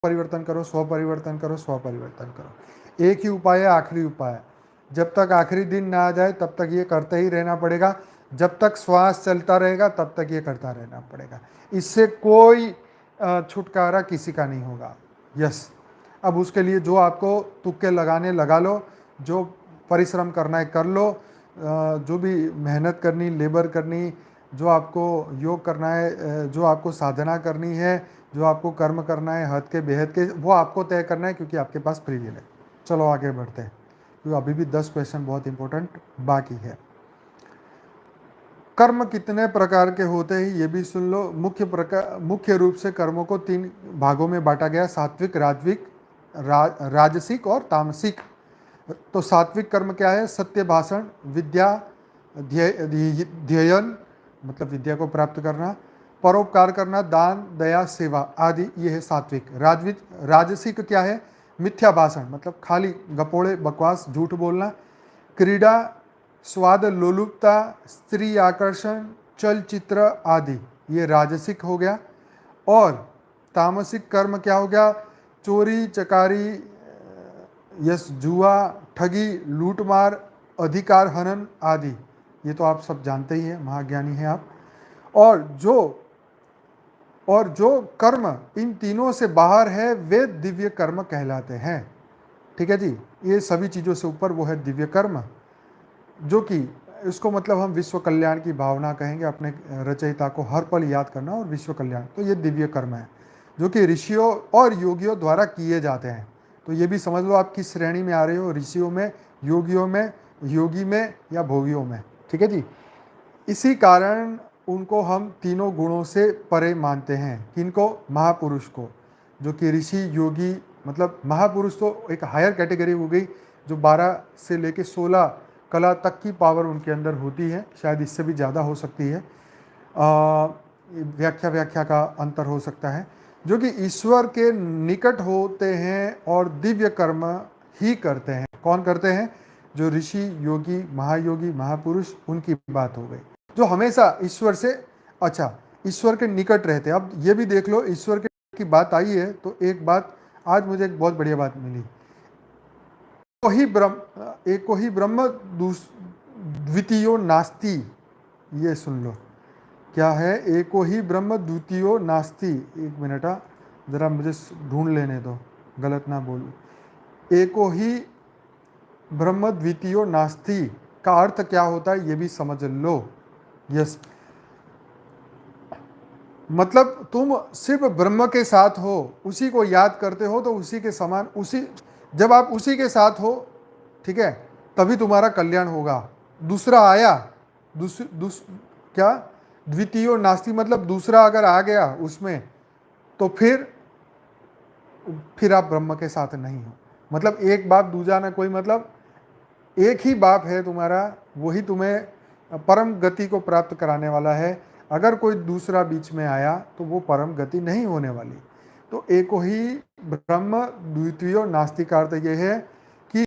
परिवर्तन करो, स्व परिवर्तन करो, स्व परिवर्तन करो। एक ही उपाय है, आखिरी उपाय है। जब तक आखिरी दिन ना आ जाए तब तक ये करते ही रहना पड़ेगा, जब तक श्वास चलता रहेगा तब तक ये करता रहना पड़ेगा, इससे कोई छुटकारा किसी का नहीं होगा। यस, अब उसके लिए जो आपको तुक्के लगाने लगा लो, जो परिश्रम करना है कर लो, जो भी मेहनत करनी लेबर करनी, जो आपको योग करना है, जो आपको साधना करनी है, जो आपको कर्म करना है हद के बेहद के, वो आपको तय करना है, क्योंकि आपके पास फ्री विल है। चलो आगे बढ़ते हैं, क्योंकि अभी भी 10 क्वेश्चन बहुत इंपॉर्टेंट बाकी है। कर्म कितने प्रकार के होते हैं ये भी सुन लो। मुख्य रूप से कर्मों को 3 भागों में बांटा गया, सात्विक, राजसिक और तामसिक। तो सात्विक कर्म क्या है? सत्य भाषण, विद्या ध्ययन मतलब विद्या को प्राप्त करना, परोपकार करना, दान दया सेवा आदि, ये है सात्विक। राजसिक क्या है? मिथ्या भाषण मतलब खाली गपोड़े बकवास झूठ बोलना, क्रीड़ा, स्वाद लोलुपता, स्त्री आकर्षण, चलचित्र आदि, ये राजसिक हो गया। और तामसिक कर्म क्या हो गया? चोरी चकारी, यस जुआ, ठगी, लूटमार, अधिकार हनन आदि, ये तो आप सब जानते ही हैं, महाज्ञानी हैं आप। और जो कर्म इन तीनों से बाहर है वे दिव्य कर्म कहलाते हैं। ठीक है जी, ये सभी चीज़ों से ऊपर वो है दिव्य कर्म, जो कि इसको मतलब हम विश्व कल्याण की भावना कहेंगे, अपने रचयिता को हर पल याद करना और विश्व कल्याण। तो ये दिव्य कर्म है जो कि ऋषियों और योगियों द्वारा किए जाते हैं। तो ये भी समझ लो आप किस श्रेणी में आ रहे हो, ऋषियों में, योगियों में, योगी में या भोगियों में। ठीक है जी, इसी कारण उनको हम तीनों गुणों से परे मानते हैं। किनको? महापुरुष को, जो कि ऋषि योगी, मतलब महापुरुष तो एक हायर कैटेगरी हो गई, जो 12 से लेके 16 कला तक की पावर उनके अंदर होती है, शायद इससे भी ज़्यादा हो सकती है। व्याख्या का अंतर हो सकता है, जो कि ईश्वर के निकट होते हैं और दिव्य कर्म ही करते हैं। कौन करते हैं? जो ऋषि, योगी, महायोगी, महापुरुष, उनकी बात हो गई, जो हमेशा ईश्वर से, अच्छा, ईश्वर के निकट रहते हैं। अब ये भी देख लो, ईश्वर की बात आई है तो एक बात, आज मुझे एक बहुत बढ़िया बात मिली। एको ही ब्रह्म द्वितीयो नास्ति, ये सुन लो, क्या है? एको ही ब्रह्म द्वितीयो नास्ति। एक मिनट, जरा मुझे ढूंढ लेने दो, गलत ना बोलूं। एको ही ब्रह्म द्वितीयो नास्ति का अर्थ क्या होता है ये भी समझ लो। यस, मतलब तुम सिर्फ ब्रह्म के साथ हो, उसी को याद करते हो तो उसी के समान, उसी, जब आप उसी के साथ हो, ठीक है, तभी तुम्हारा कल्याण होगा। दूसरा आया, क्या? द्वितीयो नास्ति मतलब दूसरा अगर आ गया उसमें, तो फिर आप ब्रह्म के साथ नहीं हो। मतलब एक बाप दूजा ना कोई, मतलब एक ही बाप है तुम्हारा, वही तुम्हें परम गति को प्राप्त कराने वाला है। अगर कोई दूसरा बीच में आया तो वो परम गति नहीं होने वाली। तो एको ही ब्रह्म द्वितीयो नास्ति का अर्थ ये है कि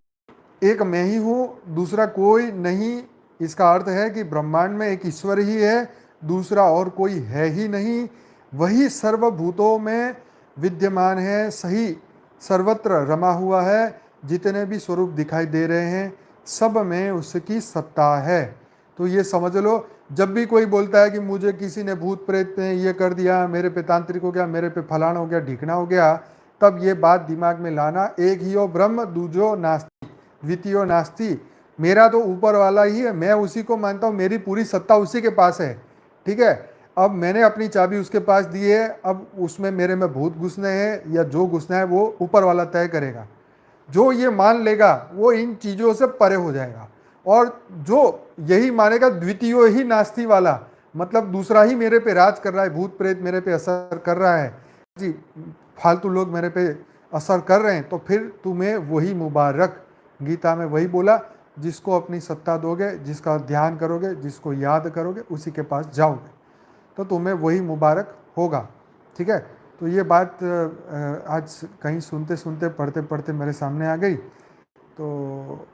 एक मैं ही हूँ, दूसरा कोई नहीं। इसका अर्थ है कि ब्रह्मांड में एक ईश्वर ही है, दूसरा और कोई है ही नहीं। वही सर्वभूतों में विद्यमान है, सही सर्वत्र रमा हुआ है। जितने भी स्वरूप दिखाई दे रहे हैं सब में उसकी सत्ता है। तो ये समझ लो, जब भी कोई बोलता है कि मुझे किसी ने भूत प्रेत ने ये कर दिया, मेरे पे तांत्रिक हो गया, मेरे पे फलाना हो गया, ढिकना हो गया, तब ये बात दिमाग में लाना, एक ही हो ब्रह्म दूजो नास्ति द्वितीयो नास्ति। मेरा तो ऊपर वाला ही है, मैं उसी को मानता हूँ, मेरी पूरी सत्ता उसी के पास है। ठीक है, अब मैंने अपनी चाबी उसके पास दी है, अब उसमें मेरे में भूत घुसने हैं या जो घुसना है वो ऊपर वाला तय करेगा। जो ये मान लेगा वो इन चीज़ों से परे हो जाएगा, और जो यही मानेगा द्वितीय ही नास्ति वाला, मतलब दूसरा ही मेरे पे राज कर रहा है, भूत प्रेत मेरे पे असर कर रहा है जी, फालतू लोग मेरे पे असर कर रहे हैं, तो फिर तुम्हें वही मुबारक। गीता में वही बोला, जिसको अपनी सत्ता दोगे, जिसका ध्यान करोगे, जिसको याद करोगे, उसी के पास जाओगे तो तुम्हें वही मुबारक होगा। ठीक है, तो ये बात आज कहीं सुनते सुनते पढ़ते पढ़ते मेरे सामने आ गई, तो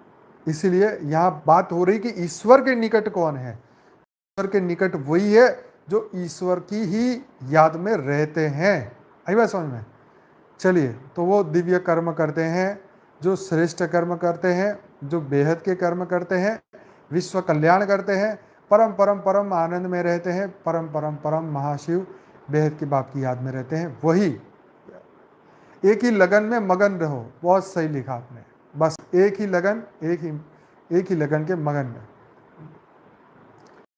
इसीलिए यहाँ बात हो रही कि ईश्वर के निकट कौन है। ईश्वर के निकट वही है जो ईश्वर की ही याद में रहते हैं। आई बात समझ में? चलिए, तो वो दिव्य कर्म करते हैं, जो श्रेष्ठ कर्म करते हैं, जो बेहद के कर्म करते हैं, विश्व कल्याण करते हैं, परम परम परम आनंद में रहते हैं, परम परम परम महाशिव बेहद के बाप की याद में रहते हैं। वही एक ही लगन में मगन रहो, बहुत सही लिखा आपने, बस एक ही लगन, एक ही लगन के मगन में।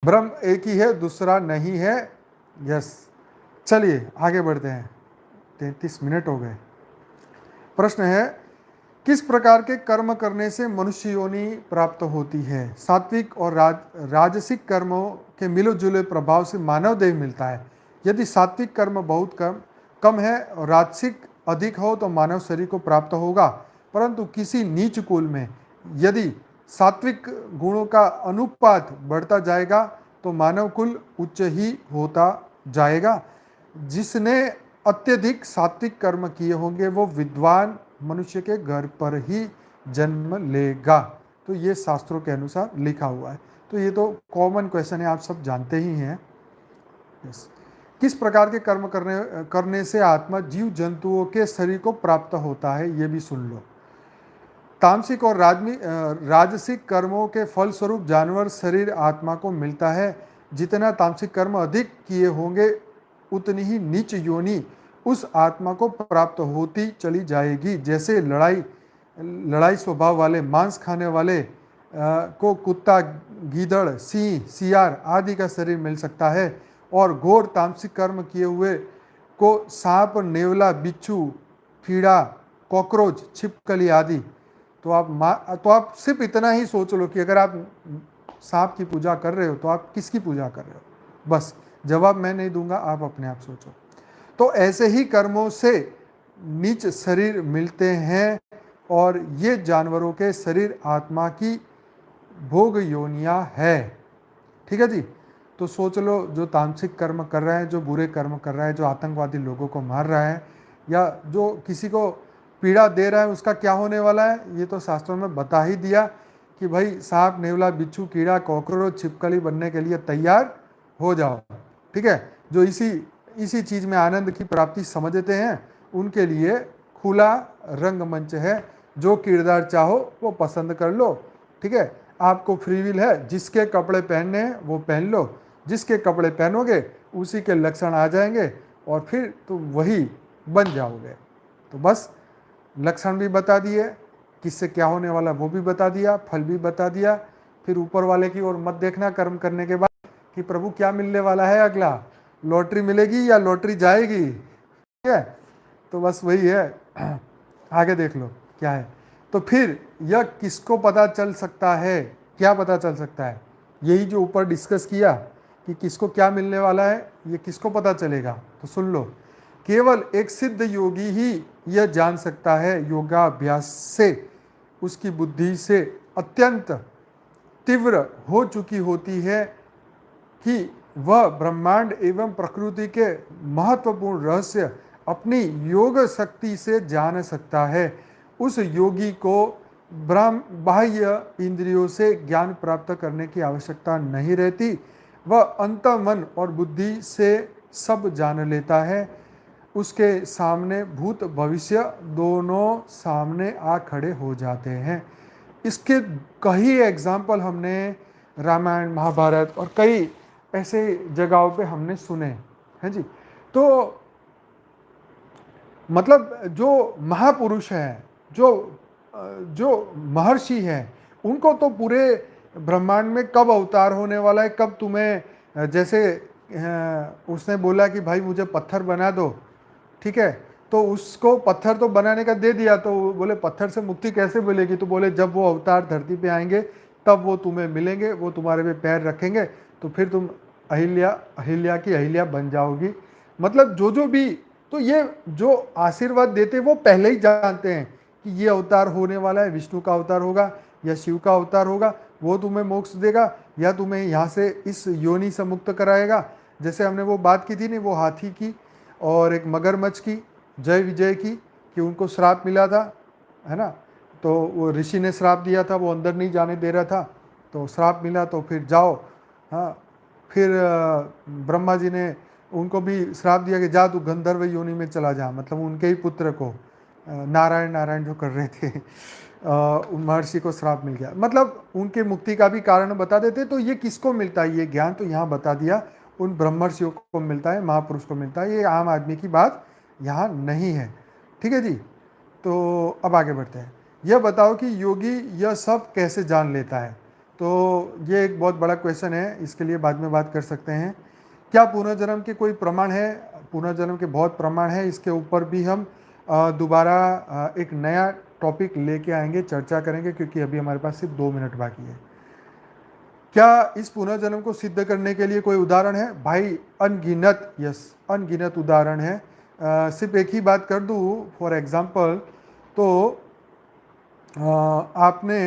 ब्रह्म एक ही है, दूसरा नहीं है। यस, चलिए आगे बढ़ते हैं, 33 मिनट हो गए। प्रश्न है, किस प्रकार के कर्म करने से मनुष्य योनि प्राप्त होती है? सात्विक और राजसिक कर्मों के मिले-जुले प्रभाव से मानव देह मिलता है। यदि सात्विक कर्म बहुत कम है और राजसिक अधिक हो तो मानव शरीर को प्राप्त होगा। परंतु किसी नीच कुल में यदि सात्विक गुणों का अनुपात बढ़ता जाएगा तो मानव कुल उच्च ही होता जाएगा। जिसने अत्यधिक सात्विक कर्म किए होंगे वो विद्वान मनुष्य के घर पर ही जन्म लेगा। तो ये शास्त्रों के अनुसार लिखा हुआ है। तो ये तो कॉमन क्वेश्चन है, आप सब जानते ही हैं। यस, किस प्रकार के कर्म करने से आत्मा जीव जंतुओं के शरीर को प्राप्त होता है, ये भी सुन लो। तामसिक और राजसिक कर्मों के फलस्वरूप जानवर शरीर आत्मा को मिलता है। जितना तामसिक कर्म अधिक किए होंगे उतनी ही नीच योनि उस आत्मा को प्राप्त होती चली जाएगी। जैसे लड़ाई स्वभाव वाले, मांस खाने वाले को कुत्ता, गीदड़, सिंह, सियार आदि का शरीर मिल सकता है, और घोर तामसिक कर्म किए हुए को सांप, नेवला, बिच्छू, कीड़ा, कॉकरोच, छिपकली आदि। तो आप सिर्फ इतना ही सोच लो कि अगर आप सांप की पूजा कर रहे हो तो आप किसकी पूजा कर रहे हो? बस जवाब मैं नहीं दूंगा, आप अपने आप सोचो। तो ऐसे ही कर्मों से नीच शरीर मिलते हैं, और ये जानवरों के शरीर आत्मा की भोग योनियां है। ठीक है जी। तो सोच लो, जो तामसिक कर्म कर रहा है, जो बुरे कर्म कर रहा है, जो आतंकवादी लोगों को मार रहा है, या जो किसी को पीड़ा दे रहा है, उसका क्या होने वाला है। ये तो शास्त्रों में बता ही दिया कि भाई सांप, नेवला, बिच्छू, कीड़ा, कॉकरोच, छिपकली बनने के लिए तैयार हो जाओ। ठीक है, जो इसी इसी चीज़ में आनंद की प्राप्ति समझते हैं, उनके लिए खुला रंगमंच है। जो किरदार चाहो वो पसंद कर लो। ठीक है, आपको फ्री विल है, जिसके कपड़े पहनने हैं वो पहन लो। जिसके कपड़े पहनोगे उसी के लक्षण आ जाएंगे और फिर तुम वही बन जाओगे। तो बस लक्षण भी बता दिए, किससे क्या होने वाला वो भी बता दिया, फल भी बता दिया। फिर ऊपर वाले की ओर मत देखना कर्म करने के बाद कि प्रभु क्या मिलने वाला है, अगला लॉटरी मिलेगी या लॉटरी जाएगी। ठीक है, तो बस वही है। आगे देख लो क्या है। तो फिर यह किसको पता चल सकता है, क्या पता चल सकता है, यही जो ऊपर डिस्कस किया कि किसको क्या मिलने वाला है, ये किसको पता चलेगा। तो सुन लो, केवल एक सिद्ध योगी ही यह जान सकता है, योगाभ्यास से उसकी बुद्धि से अत्यंत तीव्र हो चुकी होती है कि वह ब्रह्मांड एवं प्रकृति के महत्वपूर्ण रहस्य अपनी योग शक्ति से जान सकता है। उस योगी को ब्रह्म बाह्य इंद्रियों से ज्ञान प्राप्त करने की आवश्यकता नहीं रहती। वह अंतर्मन और बुद्धि से सब जान लेता है। उसके सामने भूत भविष्य दोनों सामने आ खड़े हो जाते हैं। इसके कई एग्जाम्पल हमने रामायण, महाभारत और कई ऐसे जगहों पे हमने सुने हैं जी। तो मतलब जो महापुरुष हैं, जो जो महर्षि हैं, उनको तो पूरे ब्रह्मांड में कब अवतार होने वाला है, कब तुम्हें जैसे उसने बोला कि भाई मुझे पत्थर बना दो। ठीक है, तो उसको पत्थर तो बनाने का दे दिया, तो बोले पत्थर से मुक्ति कैसे मिलेगी। तो बोले जब वो अवतार धरती पे आएंगे तब वो तुम्हें मिलेंगे, वो तुम्हारे पे पैर रखेंगे, तो फिर तुम अहिल्या की अहिल्या बन जाओगी। मतलब जो भी, तो ये जो आशीर्वाद देते वो पहले ही जानते हैं कि ये अवतार होने वाला है, विष्णु का अवतार होगा या शिव का अवतार होगा, वो तुम्हें मोक्ष देगा या तुम्हें यहाँ से इस योनि से मुक्त कराएगा। जैसे हमने वो बात की थी नहीं, वो हाथी की और एक मगरमच्छ की, जय विजय की, कि उनको श्राप मिला था, है ना। तो वो ऋषि ने श्राप दिया था, वो अंदर नहीं जाने दे रहा था, तो श्राप मिला, तो फिर जाओ। हाँ, फिर ब्रह्मा जी ने उनको भी श्राप दिया कि जा तू गंधर्व योनि में चला जा। मतलब उनके ही पुत्र को, नारायण नारायण जो कर रहे थे, महर्षि को श्राप मिल गया। मतलब उनके मुक्ति का भी कारण बता देते। तो ये किसको मिलता है, ये ज्ञान तो यहाँ बता दिया, उन ब्रह्मर्षियों को मिलता है, महापुरुष को मिलता है। ये आम आदमी की बात यहाँ नहीं है। ठीक है जी, तो अब आगे बढ़ते हैं। यह बताओ कि योगी यह सब कैसे जान लेता है। तो ये एक बहुत बड़ा क्वेश्चन है, इसके लिए बाद में बात कर सकते हैं। क्या पुनर्जन्म के कोई प्रमाण है। पुनर्जन्म के बहुत प्रमाण है, इसके ऊपर भी हम दोबारा एक नया टॉपिक लेके आएंगे, चर्चा करेंगे, क्योंकि अभी हमारे पास सिर्फ 2 मिनट बाकी है। क्या इस पुनर्जन्म को सिद्ध करने के लिए कोई उदाहरण है। भाई अनगिनत, यस अनगिनत उदाहरण है। सिर्फ एक ही बात कर दूँ फॉर एग्जांपल, तो आपने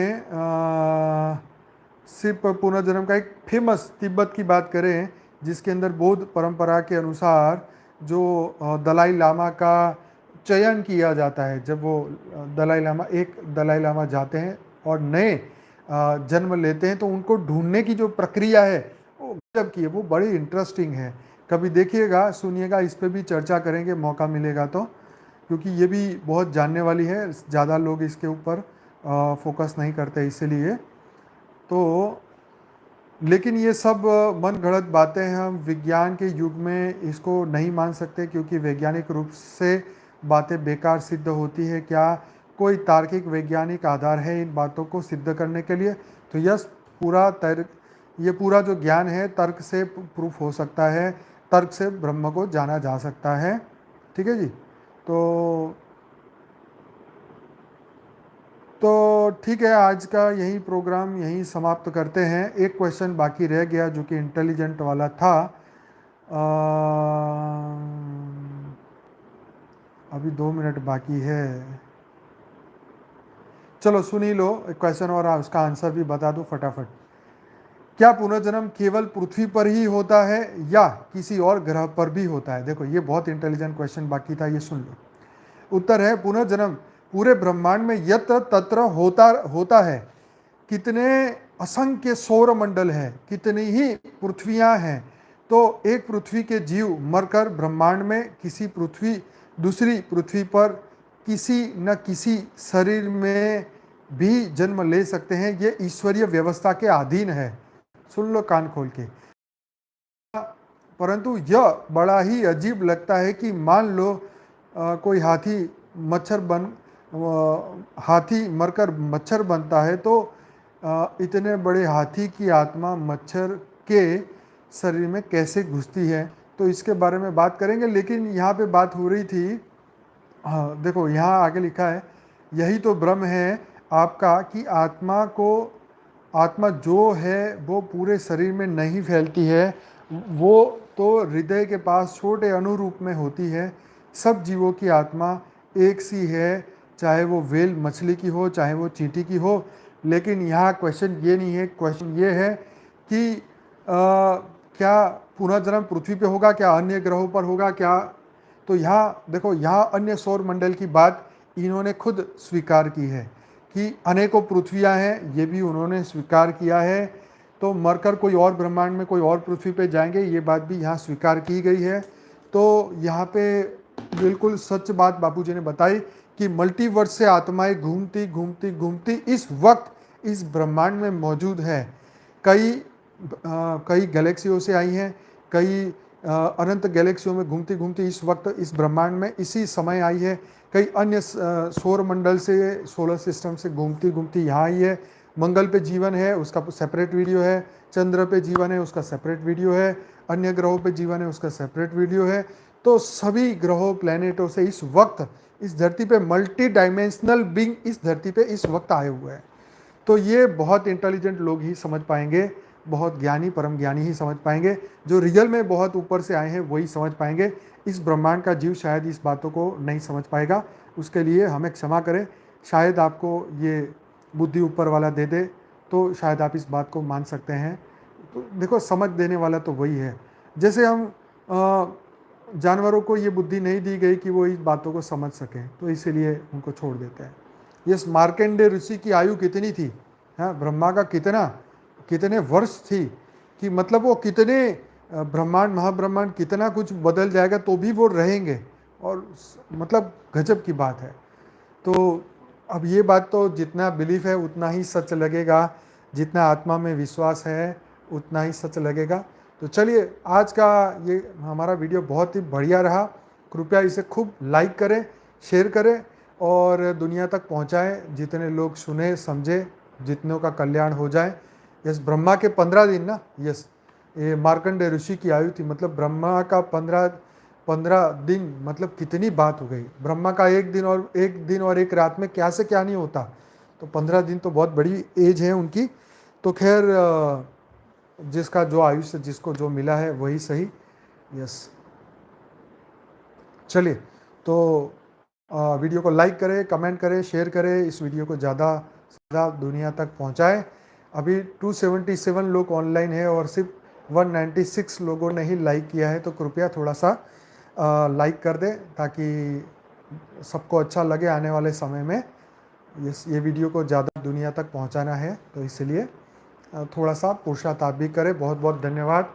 सिर्फ पुनर्जन्म का एक फेमस तिब्बत की बात करें, जिसके अंदर बौद्ध परंपरा के अनुसार जो दलाई लामा का चयन किया जाता है। जब वो दलाई लामा जाते हैं और नए जन्म लेते हैं, तो उनको ढूंढने की जो प्रक्रिया है वो गजब की है, वो बड़ी इंटरेस्टिंग है। कभी देखिएगा, सुनिएगा, इस पर भी चर्चा करेंगे मौका मिलेगा तो, क्योंकि ये भी बहुत जानने वाली है। ज़्यादा लोग इसके ऊपर फोकस नहीं करते इसलिए। तो लेकिन ये सब मन गढ़ंत बातें हैं, हम विज्ञान के युग में इसको नहीं मान सकते, क्योंकि वैज्ञानिक रूप से बातें बेकार सिद्ध होती है। क्या कोई तार्किक वैज्ञानिक आधार है इन बातों को सिद्ध करने के लिए। तो यस, ये पूरा जो ज्ञान है तर्क से प्रूफ हो सकता है, तर्क से ब्रह्म को जाना जा सकता है। ठीक है जी, तो ठीक है, आज का यही प्रोग्राम यहीं समाप्त करते हैं। एक क्वेश्चन बाकी रह गया जो कि इंटेलिजेंट वाला था। अभी 2 मिनट बाकी है, चलो सुन ही लो एक क्वेश्चन और उसका आंसर भी बता दूं फटाफट। क्या पुनर्जन्म केवल पृथ्वी पर ही होता है या किसी और ग्रह पर भी होता है? देखो ये बहुत इंटेलिजेंट क्वेश्चन बाकी था, ये सुन लो। उत्तर है पुनर्जन्म पूरे ब्रह्मांड में यत्र तत्र होता होता है। कितने असंख्य सौर मंडल है, कितनी ही पृथ्वियां हैं, तो एक पृथ्वी के जीव मरकर ब्रह्मांड में किसी पृथ्वी दूसरी पृथ्वी पर किसी न किसी शरीर में भी जन्म ले सकते हैं। ये ईश्वरीय व्यवस्था के अधीन है। सुन लो कान खोल के। परंतु यह बड़ा ही अजीब लगता है कि मान लो कोई हाथी मरकर मच्छर बनता है, तो इतने बड़े हाथी की आत्मा मच्छर के शरीर में कैसे घुसती है, तो इसके बारे में बात करेंगे। लेकिन यहाँ पे बात हो रही थी, हाँ देखो यहाँ आगे लिखा है, यही तो भ्रम है आपका कि आत्मा जो है वो पूरे शरीर में नहीं फैलती है, वो तो हृदय के पास छोटे अणुरूप में होती है। सब जीवों की आत्मा एक सी है, चाहे वो व्हेल मछली की हो, चाहे वो चींटी की हो। लेकिन यहाँ क्वेश्चन ये नहीं है, क्वेश्चन ये है कि क्या पुनर्जन्म पृथ्वी पे होगा, क्या अन्य ग्रहों पर होगा, क्या? तो यहाँ देखो, यहाँ अन्य सौर मंडल की बात इन्होंने खुद स्वीकार की है कि अनेकों पृथ्वियाँ हैं, ये भी उन्होंने स्वीकार किया है। तो मरकर कोई और ब्रह्मांड में कोई और पृथ्वी पे जाएंगे, ये बात भी यहाँ स्वीकार की गई है। तो यहाँ पे बिल्कुल सच बात बापूजी ने बताई कि मल्टीवर्स से आत्माएं घूमती घूमती घूमती इस वक्त इस ब्रह्मांड में मौजूद है। कई गैलेक्सियों से आई हैं, कई अनंत गैलेक्सियों में घूमती घूमती इस वक्त इस ब्रह्मांड में इसी समय आई है। कई अन्य सौर मंडल से, सोलर सिस्टम से घूमती घूमती यहाँ आई है। मंगल पे जीवन है, उसका सेपरेट वीडियो है। चंद्र पे जीवन है, उसका सेपरेट वीडियो है। अन्य ग्रहों पे जीवन है, उसका सेपरेट वीडियो है। तो सभी ग्रहों प्लैनेटों से इस वक्त इस धरती पे मल्टी डायमेंशनल बीइंग इस धरती पे इस वक्त आए हुए हैं। तो ये बहुत इंटेलिजेंट लोग ही समझ पाएंगे, बहुत ज्ञानी परम ज्ञानी ही समझ पाएंगे। जो रियल में बहुत ऊपर से आए हैं वही समझ पाएंगे। इस ब्रह्मांड का जीव शायद इस बातों को नहीं समझ पाएगा, उसके लिए हमें क्षमा करें। शायद आपको ये बुद्धि ऊपर वाला दे दे तो शायद आप इस बात को मान सकते हैं। तो देखो, समझ देने वाला तो वही है। जैसे हम जानवरों को ये बुद्धि नहीं दी गई कि वो इस बातों को समझ सकें, तो इसीलिए उनको छोड़ देते हैं। यस, मार्कंडेय ऋषि की आयु कितनी थी? हाँ, ब्रह्मा का कितने वर्ष थी, कि मतलब वो कितने ब्रह्मांड महाब्रह्मांड कितना कुछ बदल जाएगा तो भी वो रहेंगे। और मतलब गजब की बात है। तो अब ये बात तो जितना बिलीफ है उतना ही सच लगेगा, जितना आत्मा में विश्वास है उतना ही सच लगेगा। तो चलिए, आज का ये हमारा वीडियो बहुत ही बढ़िया रहा। कृपया इसे खूब लाइक करें, शेयर करें और दुनिया तक पहुंचाएं। जितने लोग सुने समझे, जितनों का कल्याण हो जाए। यस, ब्रह्मा के 15 दिन ना, यस, ये मार्कंडेय ऋषि की आयु थी। मतलब ब्रह्मा का 15 दिन, मतलब कितनी बात हो गई। ब्रह्मा का एक दिन और एक रात में क्या से क्या नहीं होता। तो 15 दिन तो बहुत बड़ी एज है उनकी। तो खैर, जिसका जो आयुष्य जिसको जो मिला है वही सही। यस, चलिए, तो वीडियो को लाइक करें, कमेंट करें, शेयर करें, इस वीडियो को ज़्यादा से ज़्यादा दुनिया तक पहुंचाएं। अभी 277 लोग ऑनलाइन है और सिर्फ 196 लोगों ने ही लाइक किया है। तो कृपया थोड़ा सा लाइक कर दें ताकि सबको अच्छा लगे आने वाले समय में। ये वीडियो को ज़्यादा दुनिया तक पहुंचाना है, तो इसलिए थोड़ा सा पुरुषार्थ भी करें। बहुत बहुत धन्यवाद।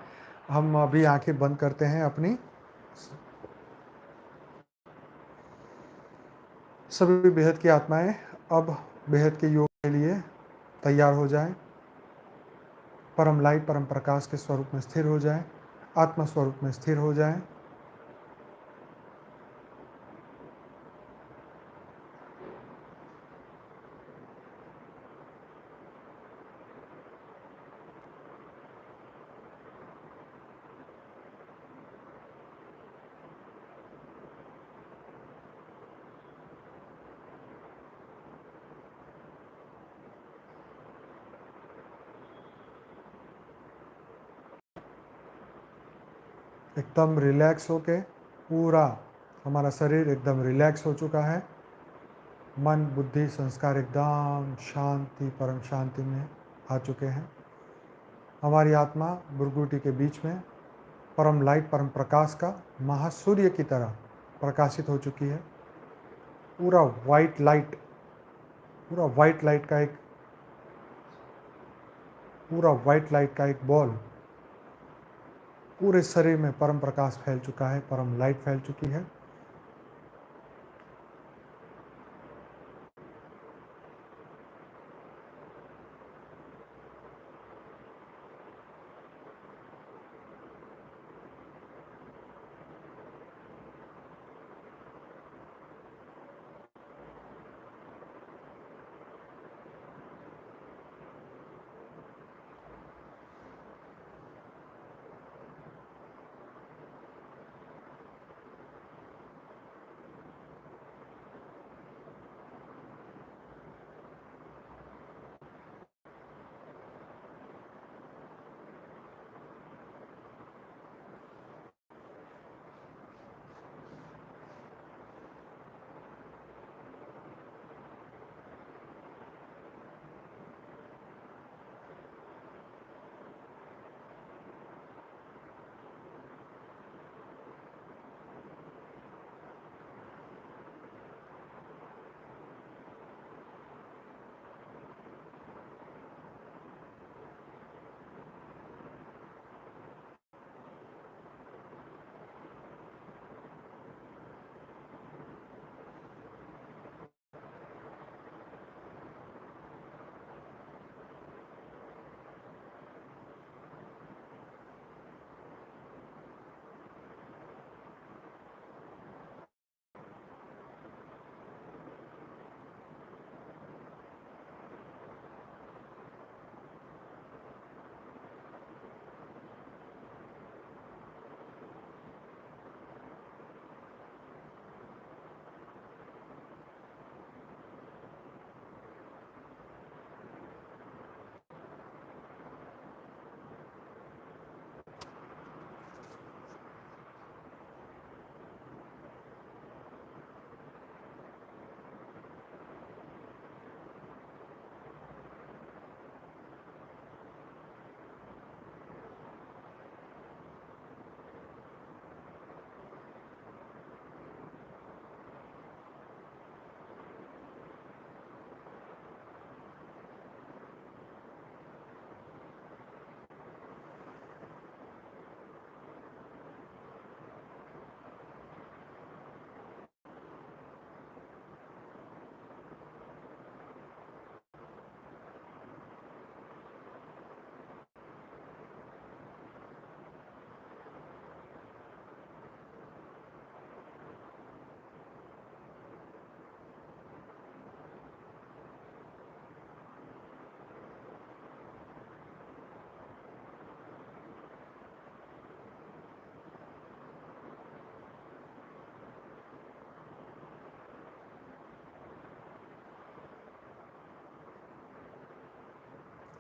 हम अभी आंखें बंद करते हैं अपनी। सभी बेहद की आत्माएं अब बेहद के योग के लिए तैयार हो जाएं। परम लाइट, परम प्रकाश के स्वरूप में स्थिर हो जाएं, आत्मा स्वरूप में स्थिर हो जाएं। एकदम रिलैक्स होके पूरा हमारा शरीर एकदम रिलैक्स हो चुका है। मन, बुद्धि, संस्कार एकदम शांति, परम शांति में आ चुके हैं। हमारी आत्मा भृगुटी के बीच में परम लाइट, परम प्रकाश का महासूर्य की तरह प्रकाशित हो चुकी है। पूरा वाइट लाइट, पूरा वाइट लाइट का एक पूरा वाइट लाइट का एक बॉल पूरे शरीर में परम प्रकाश फैल चुका है, परम लाइट फैल चुकी है।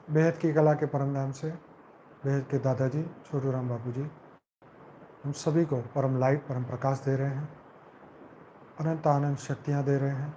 बेहद की कला के परम नाम से बेहद के दादाजी छोटू राम बापू जी हम सभी को परम लाइट, परम प्रकाश दे रहे हैं, अनंत आनंद शक्तियाँ दे रहे हैं।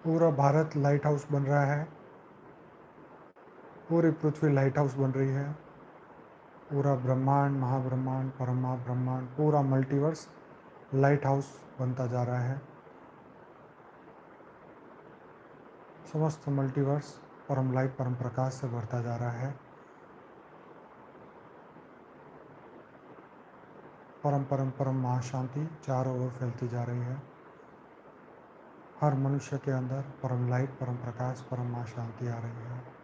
पूरा भारत लाइट हाउस बन रहा है, पूरी पृथ्वी लाइट हाउस बन रही है, पूरा ब्रह्मांड, महाब्रह्मांड, परमब्रह्मांड, पूरा मल्टीवर्स लाइट हाउस बनता जा रहा है। समस्त मल्टीवर्स परम लाइट, परम प्रकाश से भरता जा रहा है। परम परम परम महाशांति चारों ओर फैलती जा रही है। हर मनुष्य के अंदर परम लाइट, परम प्रकाश, परम महाशांति आ रही है।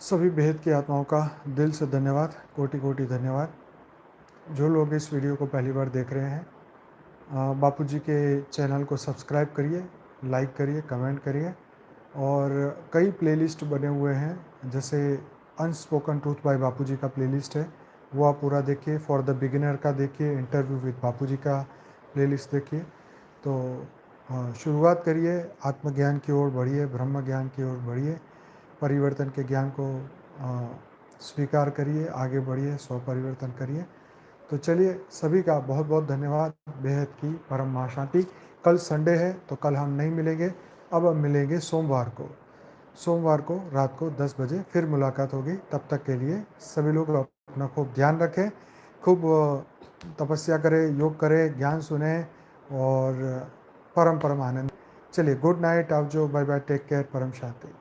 सभी बेहद की आत्माओं का दिल से धन्यवाद, कोटि कोटि धन्यवाद। जो लोग इस वीडियो को पहली बार देख रहे हैं, बापू जी के चैनल को सब्सक्राइब करिए, लाइक करिए, कमेंट करिए। और कई प्लेलिस्ट बने हुए हैं, जैसे अनस्पोकन ट्रूथ बाय बापू जी का प्लेलिस्ट है, वो आप पूरा देखिए। फॉर द बिगिनर का देखिए, इंटरव्यू विद बापू जी का प्लेलिस्ट देखिए। तो शुरुआत करिए, आत्मज्ञान की ओर बढ़िए, ब्रह्म ज्ञान की ओर बढ़िए, परिवर्तन के ज्ञान को स्वीकार करिए, आगे बढ़िए, स्व परिवर्तन करिए। तो चलिए, सभी का बहुत बहुत धन्यवाद। बेहद की परम महाशांति। कल संडे है तो कल हम नहीं मिलेंगे, अब हम मिलेंगे सोमवार को रात को 10 बजे फिर मुलाकात होगी। तब तक के लिए सभी लोग अपना खूब ध्यान रखें, खूब तपस्या करें, योग करें, ज्ञान सुने और परम आनंद। चलिए, गुड नाइट, आवजो, बाय बाय, टेक केयर, परम शांति।